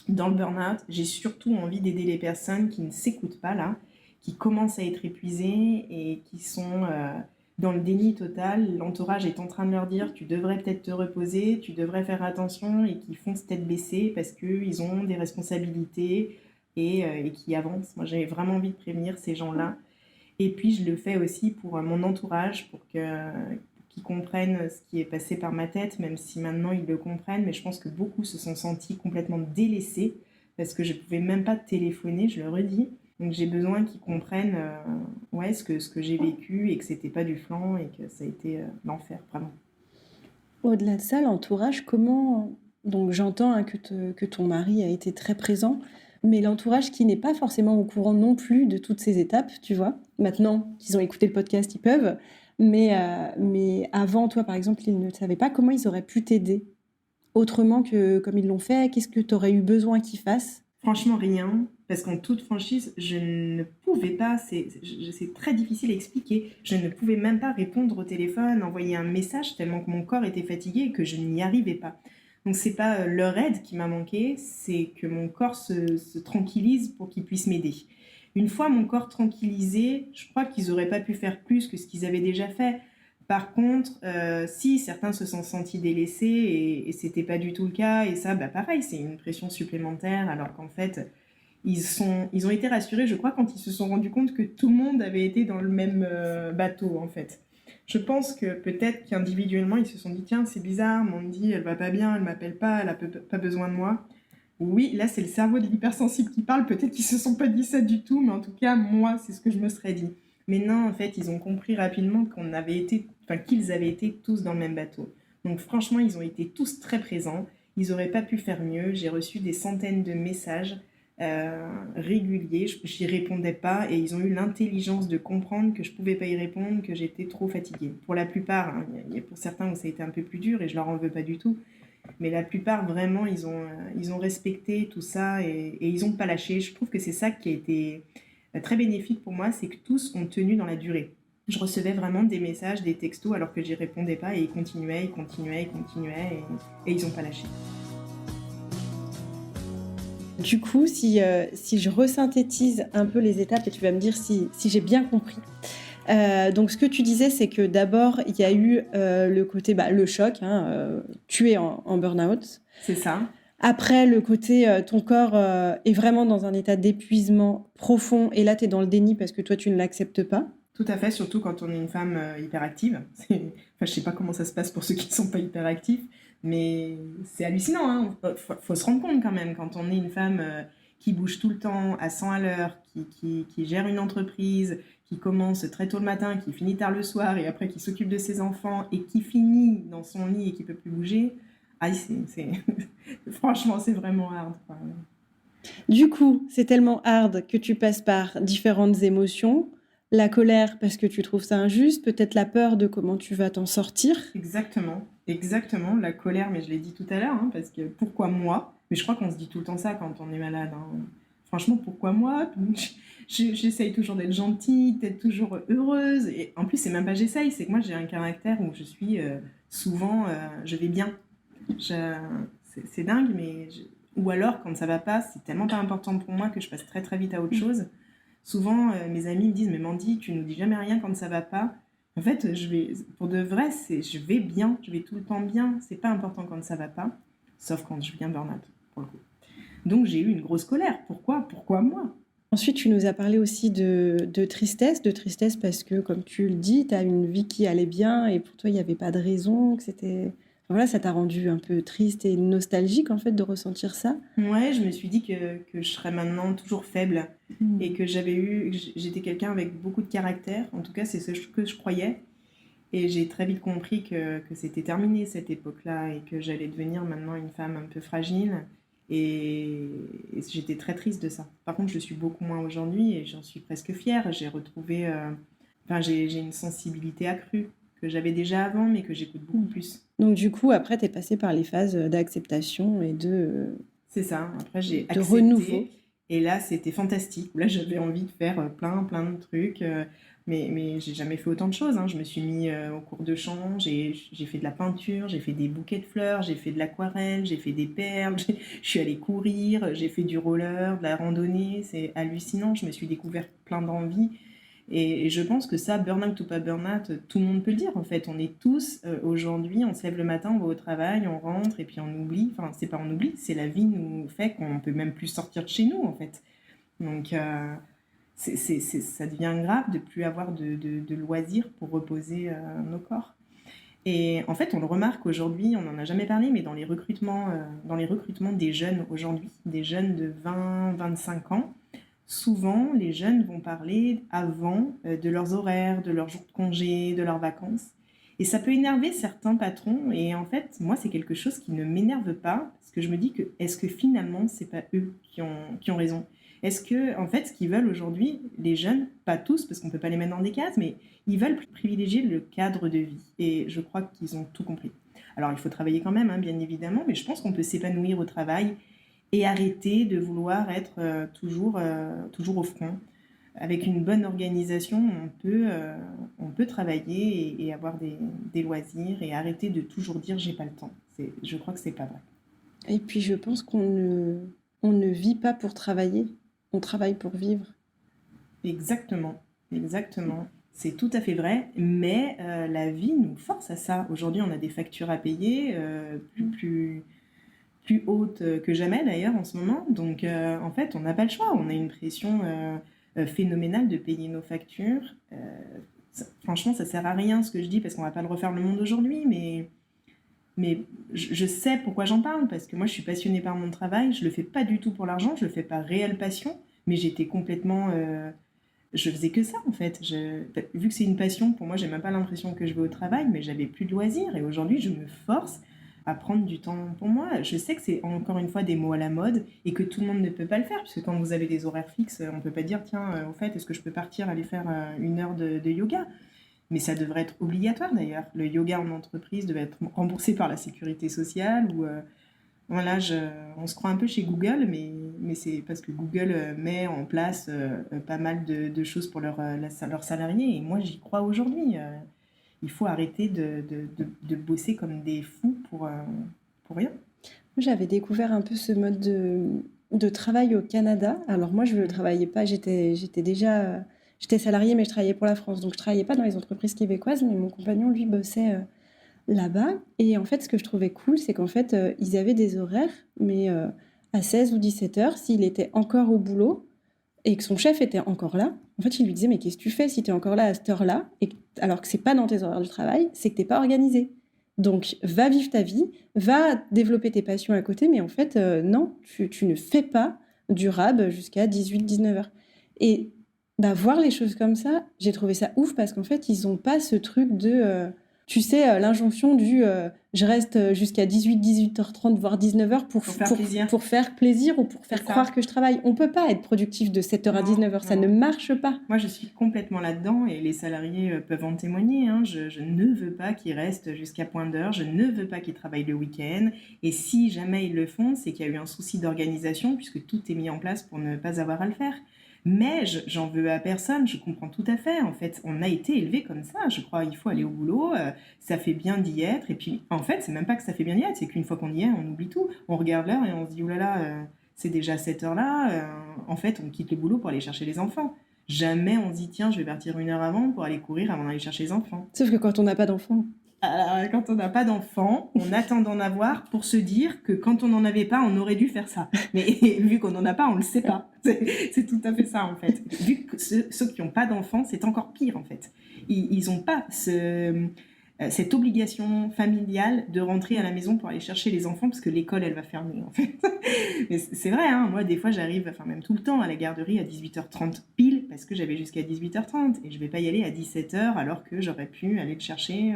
dans le burn-out. J'ai surtout envie d'aider les personnes qui ne s'écoutent pas là, qui commencent à être épuisées et qui sont dans le déni total. L'entourage est en train de leur dire tu devrais peut-être te reposer, tu devrais faire attention, et qui foncent tête baissée parce qu'ils ont des responsabilités et qui avancent. Moi, j'ai vraiment envie de prévenir ces gens-là. Et puis, je le fais aussi pour mon entourage, pour qu'ils comprennent ce qui est passé par ma tête, même si maintenant ils le comprennent. Mais je pense que beaucoup se sont sentis complètement délaissés parce que je ne pouvais même pas téléphoner, je le redis. Donc j'ai besoin qu'ils comprennent ce que j'ai vécu et que c'était pas du flan et que ça a été l'enfer, vraiment. Au-delà de ça, l'entourage, comment... Donc j'entends que ton mari a été très présent, mais l'entourage qui n'est pas forcément au courant non plus de toutes ces étapes, tu vois. Maintenant qu'ils ont écouté le podcast, ils peuvent. Mais avant, toi, par exemple, ils ne savaient pas comment ils auraient pu t'aider. Autrement que comme ils l'ont fait, qu'est-ce que tu aurais eu besoin qu'ils fassent? Franchement, rien. Parce qu'en toute franchise, je ne pouvais pas, c'est très difficile à expliquer, je ne pouvais même pas répondre au téléphone, envoyer un message tellement que mon corps était fatigué et que je n'y arrivais pas. Donc c'est pas leur aide qui m'a manqué, c'est que mon corps se tranquillise pour qu'ils puissent m'aider. Une fois mon corps tranquillisé, je crois qu'ils n'auraient pas pu faire plus que ce qu'ils avaient déjà fait. Par contre, si certains se sont sentis délaissés et c'était pas du tout le cas, et ça, bah pareil, c'est une pression supplémentaire, alors qu'en fait, ils ont été rassurés, je crois, quand ils se sont rendus compte que tout le monde avait été dans le même bateau, en fait. Je pense que peut-être qu'individuellement, ils se sont dit, tiens, c'est bizarre, Mandy, elle va pas bien, elle m'appelle pas, elle a pas besoin de moi. Oui, là, c'est le cerveau de l'hypersensible qui parle, peut-être qu'ils se sont pas dit ça du tout, mais en tout cas, moi, c'est ce que je me serais dit. Mais non, en fait, ils ont compris rapidement qu'ils avaient été tous dans le même bateau. Donc franchement, ils ont été tous très présents. Ils n'auraient pas pu faire mieux. J'ai reçu des centaines de messages réguliers. J'y répondais pas et ils ont eu l'intelligence de comprendre que je pouvais pas y répondre, que j'étais trop fatiguée. Pour la plupart, hein, il y a pour certains où ça a été un peu plus dur et je leur en veux pas du tout. Mais la plupart, vraiment, ils ont respecté tout ça et ils n'ont pas lâché. Je trouve que c'est ça qui a été très bénéfique pour moi, c'est que tous ont tenu dans la durée. Je recevais vraiment des messages, des textos alors que j'y répondais pas et ils continuaient et ils n'ont pas lâché. Du coup, si je resynthétise un peu les étapes et tu vas me dire si j'ai bien compris. Donc ce que tu disais, c'est que d'abord, il y a eu le côté, le choc, tu es en burn-out. C'est ça. Après, le côté, ton corps est vraiment dans un état d'épuisement profond et là, tu es dans le déni parce que toi, tu ne l'acceptes pas. Tout à fait, surtout quand on est une femme hyperactive. Enfin, je sais pas comment ça se passe pour ceux qui ne sont pas hyperactifs, mais c'est hallucinant. Hein. Faut se rendre compte quand même, quand on est une femme qui bouge tout le temps à 100 à l'heure, qui gère une entreprise, qui commence très tôt le matin, qui finit tard le soir et après qui s'occupe de ses enfants et qui finit dans son lit et qui peut plus bouger. Franchement, c'est vraiment hard. Du coup, c'est tellement hard que tu passes par différentes émotions. La colère parce que tu trouves ça injuste, peut-être la peur de comment tu vas t'en sortir. Exactement, la colère, mais je l'ai dit tout à l'heure, parce que pourquoi moi? Mais je crois qu'on se dit tout le temps ça quand on est malade. Franchement, pourquoi moi? J'essaye toujours d'être gentille, d'être toujours heureuse. Et en plus, c'est même pas j'essaye, c'est que moi j'ai un caractère où je suis souvent, je vais bien. C'est dingue, mais... Ou alors, quand ça va pas, c'est tellement pas important pour moi que je passe très très vite à autre chose. Souvent, mes amis me disent « Mais Mandy, tu nous dis jamais rien quand ça va pas. » En fait, pour de vrai, je vais bien, je vais tout le temps bien. C'est pas important quand ça va pas, sauf quand je viens burn-out, pour le coup. Donc, j'ai eu une grosse colère. Pourquoi moi? Ensuite, tu nous as parlé aussi de tristesse parce que, comme tu le dis, tu as une vie qui allait bien et pour toi, il n'y avait pas de raison, que c'était... Voilà, ça t'a rendu un peu triste et nostalgique, en fait, de ressentir ça. Ouais, je me suis dit que je serais maintenant toujours faible et que j'étais quelqu'un avec beaucoup de caractère. En tout cas, c'est ce que je croyais. Et j'ai très vite compris que c'était terminé, cette époque-là, et que j'allais devenir maintenant une femme un peu fragile. Et j'étais très triste de ça. Par contre, je suis beaucoup moins aujourd'hui et j'en suis presque fière. J'ai retrouvé... j'ai une sensibilité accrue que j'avais déjà avant, mais que j'écoute beaucoup plus. Donc du coup, après, tu es passée par les phases d'acceptation et c'est ça. Après, j'ai accepté. Renouveau. Et là, c'était fantastique. Là, j'avais envie de faire plein de trucs. Mais j'ai jamais fait autant de choses. Je me suis mis au cours de chant. J'ai fait de la peinture, j'ai fait des bouquets de fleurs, j'ai fait de l'aquarelle, j'ai fait des perles. Je suis allée courir, j'ai fait du roller, de la randonnée. C'est hallucinant. Je me suis découvert plein d'envies. Et je pense que ça, burn-out ou pas burn-out, tout le monde peut le dire en fait. On est tous, aujourd'hui, on se lève le matin, on va au travail, on rentre et puis on oublie. Enfin, c'est pas on oublie, c'est la vie nous fait qu'on peut même plus sortir de chez nous en fait. Donc, ça devient grave de plus avoir de loisirs pour reposer nos corps. Et en fait, on le remarque aujourd'hui, on n'en a jamais parlé, mais dans les recrutements des jeunes aujourd'hui, des jeunes de 20-25 ans, souvent, les jeunes vont parler avant de leurs horaires, de leurs jours de congé, de leurs vacances. Et ça peut énerver certains patrons. Et en fait, moi, c'est quelque chose qui ne m'énerve pas, parce que je me dis que est-ce que finalement, c'est pas eux qui ont raison? Est-ce que, en fait, ce qu'ils veulent aujourd'hui, les jeunes, pas tous, parce qu'on peut pas les mettre dans des cases, mais ils veulent privilégier le cadre de vie. Et je crois qu'ils ont tout compris. Alors, il faut travailler quand même, hein, bien évidemment, mais je pense qu'on peut s'épanouir au travail et arrêter de vouloir être toujours au front. Avec une bonne organisation, on peut travailler et avoir des loisirs et arrêter de toujours dire j'ai pas le temps. Je crois que c'est pas vrai. Et puis je pense on ne vit pas pour travailler, on travaille pour vivre. Exactement, exactement. C'est tout à fait vrai, mais la vie nous force à ça. Aujourd'hui, on a des factures à payer plus hautes que jamais d'ailleurs en ce moment. Donc en fait, on n'a pas le choix. On a une pression phénoménale de payer nos factures. Franchement, ça sert à rien ce que je dis parce qu'on va pas le refaire le monde aujourd'hui, mais je sais pourquoi j'en parle, parce que moi je suis passionnée par mon travail, je le fais pas du tout pour l'argent, je le fais par réelle passion, mais j'étais complètement... je faisais que ça en fait. Vu que c'est une passion, pour moi j'ai même pas l'impression que je vais au travail, mais j'avais plus de loisirs, et aujourd'hui je me force à prendre du temps pour moi. Je sais que c'est encore une fois des mots à la mode, et que tout le monde ne peut pas le faire, puisque quand vous avez des horaires fixes, on peut pas dire tiens, au fait, est-ce que je peux partir aller faire une heure de yoga? Mais ça devrait être obligatoire d'ailleurs. Le yoga en entreprise devait être remboursé par la sécurité sociale. Voilà, on se croit un peu chez Google, mais c'est parce que Google met en place pas mal de choses pour leurs salariés. Et moi, j'y crois aujourd'hui. Il faut arrêter de bosser comme des fous pour rien. J'avais découvert un peu ce mode de travail au Canada. Alors moi, je ne travaillais pas, j'étais salariée, mais je travaillais pour la France. Donc je ne travaillais pas dans les entreprises québécoises, mais mon compagnon, lui, bossait là-bas. Et en fait, ce que je trouvais cool, c'est qu'en fait, ils avaient des horaires, mais à 16 ou 17 heures, s'il était encore au boulot et que son chef était encore là, en fait, il lui disait, mais qu'est-ce que tu fais si tu es encore là à cette heure-là, alors que c'est pas dans tes horaires de travail, c'est que tu n'es pas organisé. Donc, va vivre ta vie, va développer tes passions à côté, mais en fait, non, tu ne fais pas du rab jusqu'à 18-19 heures. Et bah, voir les choses comme ça, j'ai trouvé ça ouf parce qu'en fait, ils n'ont pas ce truc de, tu sais, l'injonction du je reste jusqu'à 18h30, voire 19h pour faire plaisir ou pour faire croire que je travaille. On ne peut pas être productif de 7h à 19h, ça ne marche pas. Moi, je suis complètement là-dedans et les salariés peuvent en témoigner. Hein. Je ne veux pas qu'ils restent jusqu'à point d'heure, je ne veux pas qu'ils travaillent le week-end. Et si jamais ils le font, c'est qu'il y a eu un souci d'organisation puisque tout est mis en place pour ne pas avoir à le faire. Mais j'en veux à personne, je comprends tout à fait. En fait, on a été élevé comme ça. Je crois qu'il faut aller au boulot, ça fait bien d'y être. Et puis, en fait, c'est même pas que ça fait bien d'y être, c'est qu'une fois qu'on y est, on oublie tout. On regarde l'heure et on se dit, oh là là, c'est déjà cette heure-là. En fait, on quitte le boulot pour aller chercher les enfants. Jamais on se dit, tiens, je vais partir une heure avant pour aller courir avant d'aller chercher les enfants. Sauf que quand on n'a pas d'enfants. Quand on n'a pas d'enfants, on attend d'en avoir pour se dire que quand on n'en avait pas, on aurait dû faire ça. Mais vu qu'on n'en a pas, on ne le sait pas. C'est tout à fait ça, en fait. Vu que ceux qui n'ont pas d'enfants, c'est encore pire, en fait. Ils n'ont pas cette obligation familiale de rentrer à la maison pour aller chercher les enfants parce que l'école, elle va fermer, en fait. Mais c'est vrai, hein, moi, des fois, j'arrive, enfin même tout le temps, à la garderie à 18h30 pile parce que j'avais jusqu'à 18h30 et je ne vais pas y aller à 17h alors que j'aurais pu aller le chercher...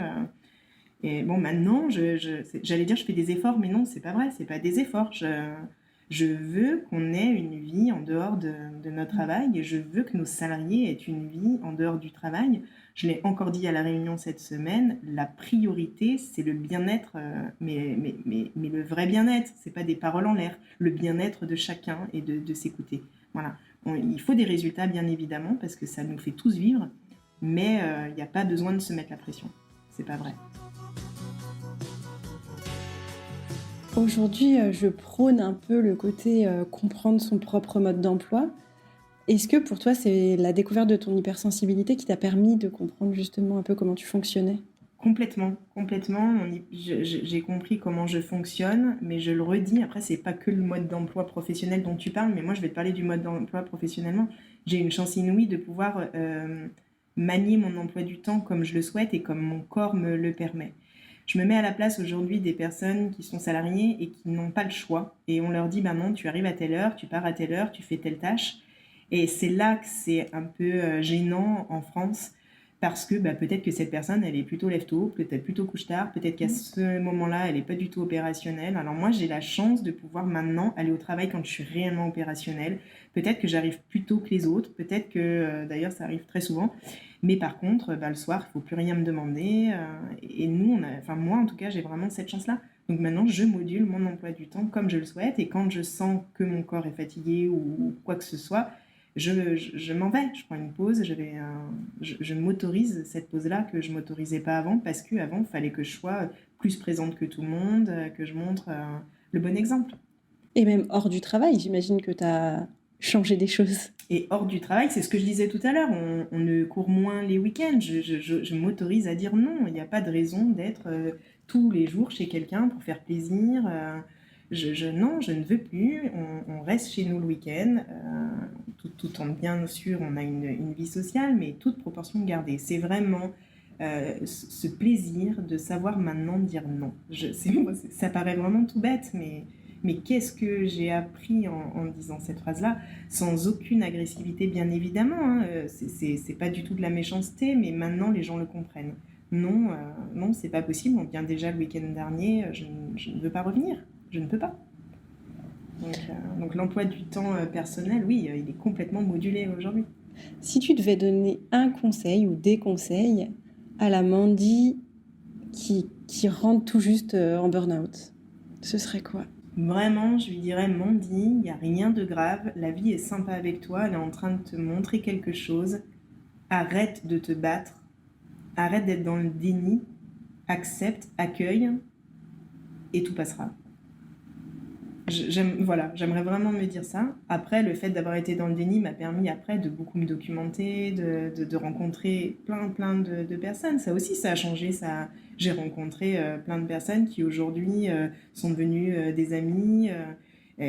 Et bon, maintenant, j'allais dire je fais des efforts, mais non, c'est pas vrai, c'est pas des efforts. Je veux qu'on ait une vie en dehors de notre travail et je veux que nos salariés aient une vie en dehors du travail. Je l'ai encore dit à la réunion cette semaine, la priorité, c'est le bien-être, mais le vrai bien-être, c'est pas des paroles en l'air, le bien-être de chacun et de s'écouter. Voilà. Il faut des résultats, bien évidemment, parce que ça nous fait tous vivre, mais il n'y a pas besoin de se mettre la pression. C'est pas vrai. Aujourd'hui, je prône un peu le côté comprendre son propre mode d'emploi. Est-ce que pour toi, c'est la découverte de ton hypersensibilité qui t'a permis de comprendre justement un peu comment tu fonctionnais ? Complètement. J'ai compris comment je fonctionne, mais je le redis, après, c'est pas que le mode d'emploi professionnel dont tu parles, mais moi, je vais te parler du mode d'emploi professionnellement. J'ai une chance inouïe de pouvoir manier mon emploi du temps comme je le souhaite et comme mon corps me le permet. Je me mets à la place aujourd'hui des personnes qui sont salariées et qui n'ont pas le choix. Et on leur dit, non, tu arrives à telle heure, tu pars à telle heure, tu fais telle tâche. Et c'est là que c'est un peu gênant en France, parce que peut-être que cette personne, elle est plutôt lève-tôt, peut-être plutôt couche-tard, peut-être qu'à ce moment-là, elle n'est pas du tout opérationnelle. Alors moi, j'ai la chance de pouvoir maintenant aller au travail quand je suis réellement opérationnelle. Peut-être que j'arrive plus tôt que les autres, peut-être que, d'ailleurs, ça arrive très souvent. Mais par contre, le soir, il ne faut plus rien me demander. Et nous, moi en tout cas, j'ai vraiment cette chance-là. Donc maintenant, je module mon emploi du temps comme je le souhaite. Et quand je sens que mon corps est fatigué ou quoi que ce soit, je m'en vais, je prends une pause, je m'autorise cette pause-là que je ne m'autorisais pas avant, parce qu'avant, il fallait que je sois plus présente que tout le monde, que je montre le bon exemple. Et même hors du travail, j'imagine que tu as changé des choses. Et hors du travail, c'est ce que je disais tout à l'heure, on ne court moins les week-ends, je m'autorise à dire non, il n'y a pas de raison d'être tous les jours chez quelqu'un pour faire plaisir. Non, je ne veux plus, on reste chez nous le week-end, tout en bien sûr on a une vie sociale, mais toute proportion gardée. C'est vraiment ce plaisir de savoir maintenant dire non. Ça paraît vraiment tout bête, mais qu'est-ce que j'ai appris en disant cette phrase-là, sans aucune agressivité bien évidemment, hein. C'est pas du tout de la méchanceté, mais maintenant les gens le comprennent. Non, non, c'est pas possible, on vient déjà le week-end dernier, je ne veux pas revenir. Je ne peux pas. Donc l'emploi du temps personnel, oui, il est complètement modulé aujourd'hui. Si tu devais donner un conseil ou des conseils à la Mandy qui rentre tout juste en burn-out, ce serait quoi ? Vraiment, je lui dirais, Mandy, il n'y a rien de grave, la vie est sympa avec toi, elle est en train de te montrer quelque chose. Arrête de te battre, arrête d'être dans le déni, accepte, accueille, et tout passera. J'aimerais vraiment me dire ça. Après, le fait d'avoir été dans le déni m'a permis après de beaucoup me documenter, de rencontrer plein de personnes. Ça aussi, ça a changé. J'ai rencontré plein de personnes qui aujourd'hui sont devenues des amis.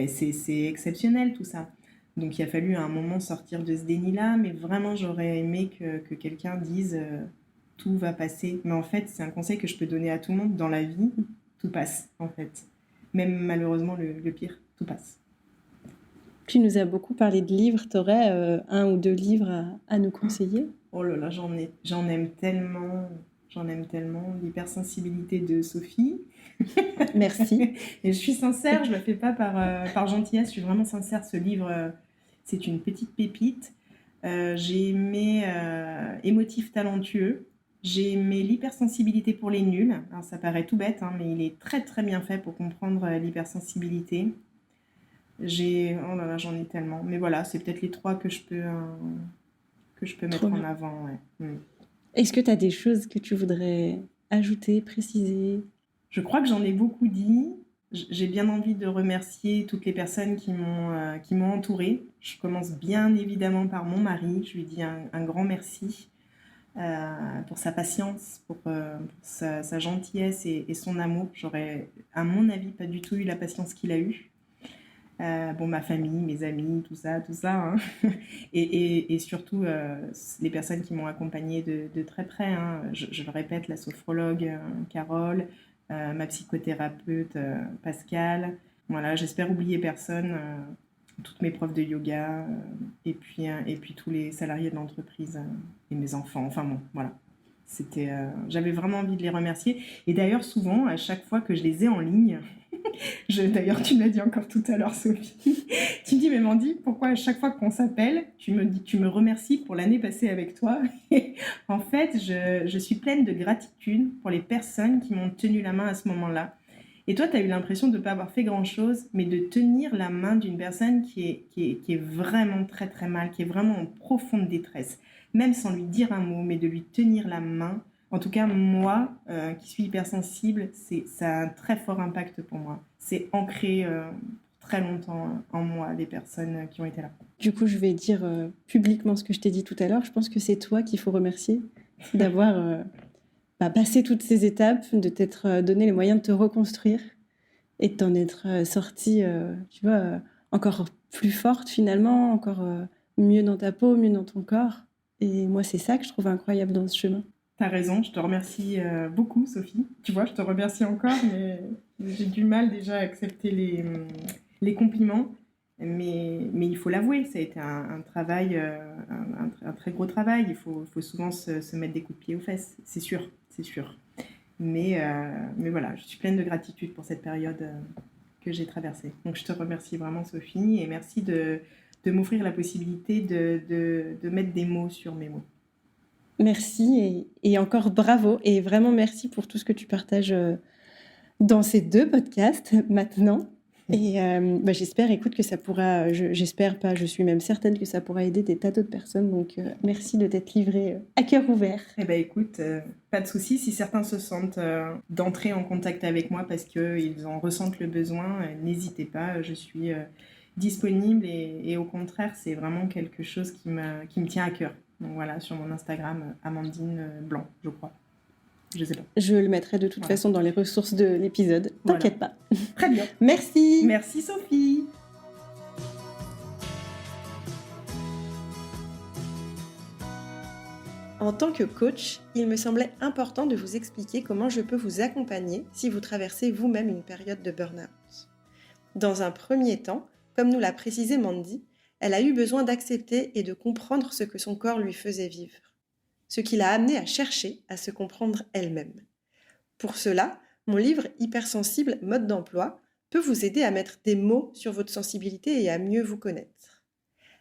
C'est exceptionnel tout ça. Donc il a fallu à un moment sortir de ce déni-là, mais vraiment j'aurais aimé que quelqu'un dise tout va passer. Mais en fait, c'est un conseil que je peux donner à tout le monde dans la vie. Tout passe en fait. Même malheureusement, le pire, tout passe. Tu nous as beaucoup parlé de livres. Tu aurais un ou deux livres à nous conseiller ? Oh là là, j'en aime tellement. L'hypersensibilité de Sophie. Merci. Et je suis sincère, je ne le fais pas par gentillesse, je suis vraiment sincère. Ce livre, c'est une petite pépite. J'ai aimé Émotif talentueux. J'ai aimé l'hypersensibilité pour les nuls. Alors ça paraît tout bête, hein, mais il est très très bien fait pour comprendre l'hypersensibilité. Oh là là, j'en ai tellement. Mais voilà, c'est peut-être les trois que je peux mettre en avant. Ouais. Est-ce que tu as des choses que tu voudrais ajouter, préciser ? Je crois que j'en ai beaucoup dit. J'ai bien envie de remercier toutes les personnes qui m'ont entourée. Je commence bien évidemment par mon mari. Je lui dis un grand merci. Pour sa patience, pour sa gentillesse et son amour. J'aurais, à mon avis, pas du tout eu la patience qu'il a eue. Ma famille, mes amis, tout ça, hein. et surtout les personnes qui m'ont accompagnée de très près, hein. Je le répète, la sophrologue Carole, ma psychothérapeute Pascal. Voilà, j'espère oublier personne. Toutes mes profs de yoga, et puis tous les salariés de l'entreprise et mes enfants. Enfin bon, voilà. J'avais vraiment envie de les remercier. Et d'ailleurs, souvent, à chaque fois que je les ai en ligne, d'ailleurs, tu me l'as dit encore tout à l'heure, Sophie, tu me dis, mais Mandy, pourquoi à chaque fois qu'on s'appelle, tu me remercies pour l'année passée avec toi. Et en fait, je suis pleine de gratitude pour les personnes qui m'ont tenu la main à ce moment-là. Et toi, tu as eu l'impression de ne pas avoir fait grand-chose, mais de tenir la main d'une personne qui est vraiment très très mal, qui est vraiment en profonde détresse, même sans lui dire un mot, mais de lui tenir la main. En tout cas, moi, qui suis hypersensible, ça a un très fort impact pour moi. C'est ancré très longtemps en moi, les personnes qui ont été là. Du coup, je vais dire publiquement ce que je t'ai dit tout à l'heure. Je pense que c'est toi qu'il faut remercier d'avoir... passer toutes ces étapes, de t'être donné les moyens de te reconstruire et de t'en être sortie, encore plus forte finalement, encore mieux dans ta peau, mieux dans ton corps. Et moi, c'est ça que je trouve incroyable dans ce chemin. T'as raison, je te remercie beaucoup, Sophie. Tu vois, je te remercie encore, mais j'ai du mal déjà à accepter les compliments. Mais il faut l'avouer, ça a été un travail, un très gros travail. Il faut souvent se mettre des coups de pied aux fesses, c'est sûr, c'est sûr. Mais voilà, je suis pleine de gratitude pour cette période que j'ai traversée. Donc je te remercie vraiment, Sophie, et merci de m'offrir la possibilité de mettre des mots sur mes mots. Merci et encore bravo. Et vraiment merci pour tout ce que tu partages dans ces 2 podcasts maintenant. Et j'espère, écoute, que ça pourra, j'espère pas, je suis même certaine que ça pourra aider des tas d'autres personnes. Donc, merci de t'être livrée à cœur ouvert. Eh bien, écoute, pas de souci. Si certains se sentent d'entrer en contact avec moi parce qu'ils en ressentent le besoin, n'hésitez pas. Je suis disponible et au contraire, c'est vraiment quelque chose qui me tient à cœur. Donc voilà, sur mon Instagram, Amandine Blanc, je crois. Je sais pas. Je le mettrai de toute façon dans les ressources de l'épisode. T'inquiète pas. Très bien. Merci. Merci Sophie. En tant que coach, il me semblait important de vous expliquer comment je peux vous accompagner si vous traversez vous-même une période de burn-out. Dans un premier temps, comme nous l'a précisé Mandy, elle a eu besoin d'accepter et de comprendre ce que son corps lui faisait vivre. Ce qui l'a amenée à chercher à se comprendre elle-même. Pour cela, mon livre Hypersensible, mode d'emploi peut vous aider à mettre des mots sur votre sensibilité et à mieux vous connaître.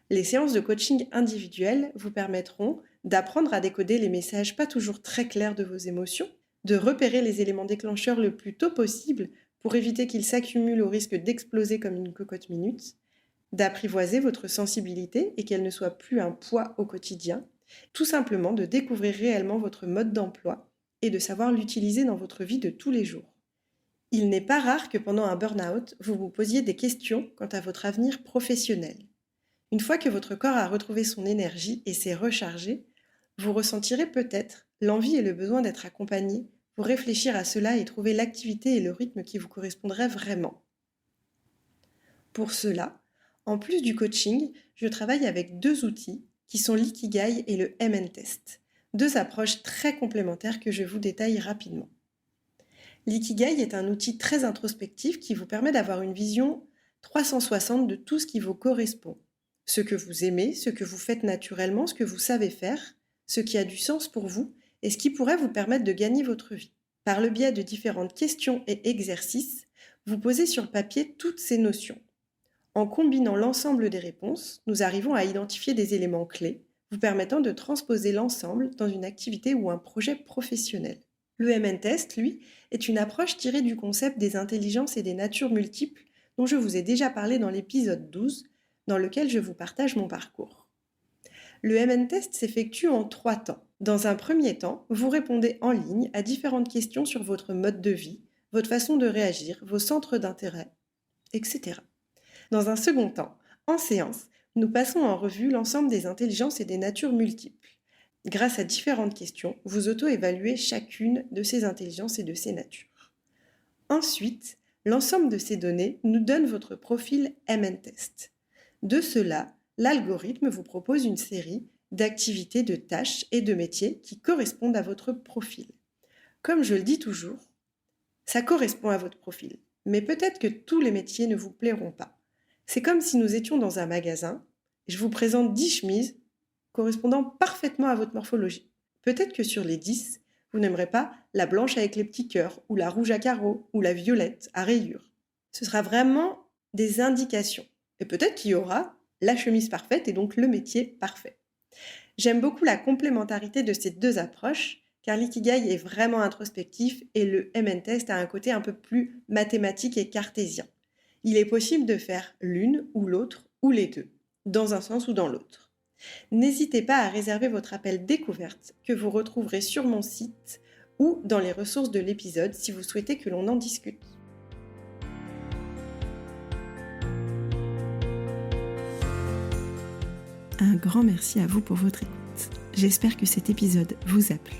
Les séances de coaching individuelles vous permettront d'apprendre à décoder les messages pas toujours très clairs de vos émotions, de repérer les éléments déclencheurs le plus tôt possible pour éviter qu'ils s'accumulent au risque d'exploser comme une cocotte minute, d'apprivoiser votre sensibilité et qu'elle ne soit plus un poids au quotidien, tout simplement de découvrir réellement votre mode d'emploi et de savoir l'utiliser dans votre vie de tous les jours. Il n'est pas rare que pendant un burn-out, vous vous posiez des questions quant à votre avenir professionnel. Une fois que votre corps a retrouvé son énergie et s'est rechargé, vous ressentirez peut-être l'envie et le besoin d'être accompagné pour réfléchir à cela et trouver l'activité et le rythme qui vous correspondraient vraiment. Pour cela, en plus du coaching, je travaille avec 2 outils qui sont l'ikigai et le MN-test, 2 approches très complémentaires que je vous détaille rapidement. L'ikigai est un outil très introspectif qui vous permet d'avoir une vision 360 de tout ce qui vous correspond, ce que vous aimez, ce que vous faites naturellement, ce que vous savez faire, ce qui a du sens pour vous et ce qui pourrait vous permettre de gagner votre vie. Par le biais de différentes questions et exercices, vous posez sur papier toutes ces notions. En combinant l'ensemble des réponses, nous arrivons à identifier des éléments clés, vous permettant de transposer l'ensemble dans une activité ou un projet professionnel. Le MN-test, lui, est une approche tirée du concept des intelligences et des natures multiples dont je vous ai déjà parlé dans l'épisode 12, dans lequel je vous partage mon parcours. Le MN-test s'effectue en 3 temps. Dans un premier temps, vous répondez en ligne à différentes questions sur votre mode de vie, votre façon de réagir, vos centres d'intérêt, etc. Dans un second temps, en séance, nous passons en revue l'ensemble des intelligences et des natures multiples. Grâce à différentes questions, vous auto-évaluez chacune de ces intelligences et de ces natures. Ensuite, l'ensemble de ces données nous donne votre profil MN-test. De cela, l'algorithme vous propose une série d'activités, de tâches et de métiers qui correspondent à votre profil. Comme je le dis toujours, ça correspond à votre profil, mais peut-être que tous les métiers ne vous plairont pas. C'est comme si nous étions dans un magasin et je vous présente 10 chemises correspondant parfaitement à votre morphologie. Peut-être que sur les 10, vous n'aimerez pas la blanche avec les petits cœurs, ou la rouge à carreaux, ou la violette à rayures. Ce sera vraiment des indications. Et peut-être qu'il y aura la chemise parfaite et donc le métier parfait. J'aime beaucoup la complémentarité de ces 2 approches, car l'ikigai est vraiment introspectif et le MN-test a un côté un peu plus mathématique et cartésien. Il est possible de faire l'une ou l'autre ou les 2, dans un sens ou dans l'autre. N'hésitez pas à réserver votre appel découverte que vous retrouverez sur mon site ou dans les ressources de l'épisode si vous souhaitez que l'on en discute. Un grand merci à vous pour votre écoute. J'espère que cet épisode vous a plu.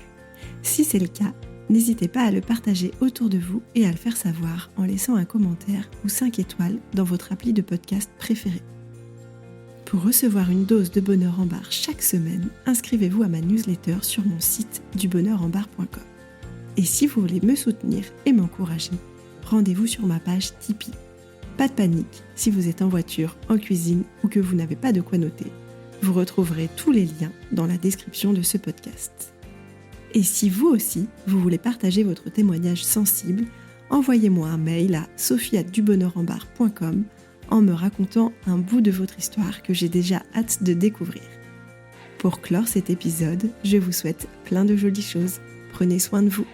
Si c'est le cas, n'hésitez pas à le partager autour de vous et à le faire savoir en laissant un commentaire ou 5 étoiles dans votre appli de podcast préféré. Pour recevoir une dose de bonheur en barre chaque semaine, inscrivez-vous à ma newsletter sur mon site dubonheurenbarre.com. Et si vous voulez me soutenir et m'encourager, rendez-vous sur ma page Tipeee. Pas de panique, si vous êtes en voiture, en cuisine ou que vous n'avez pas de quoi noter, vous retrouverez tous les liens dans la description de ce podcast. Et si vous aussi, vous voulez partager votre témoignage sensible, envoyez-moi un mail à sophie@dubonheurenbarre.com en me racontant un bout de votre histoire que j'ai déjà hâte de découvrir. Pour clore cet épisode, je vous souhaite plein de jolies choses. Prenez soin de vous.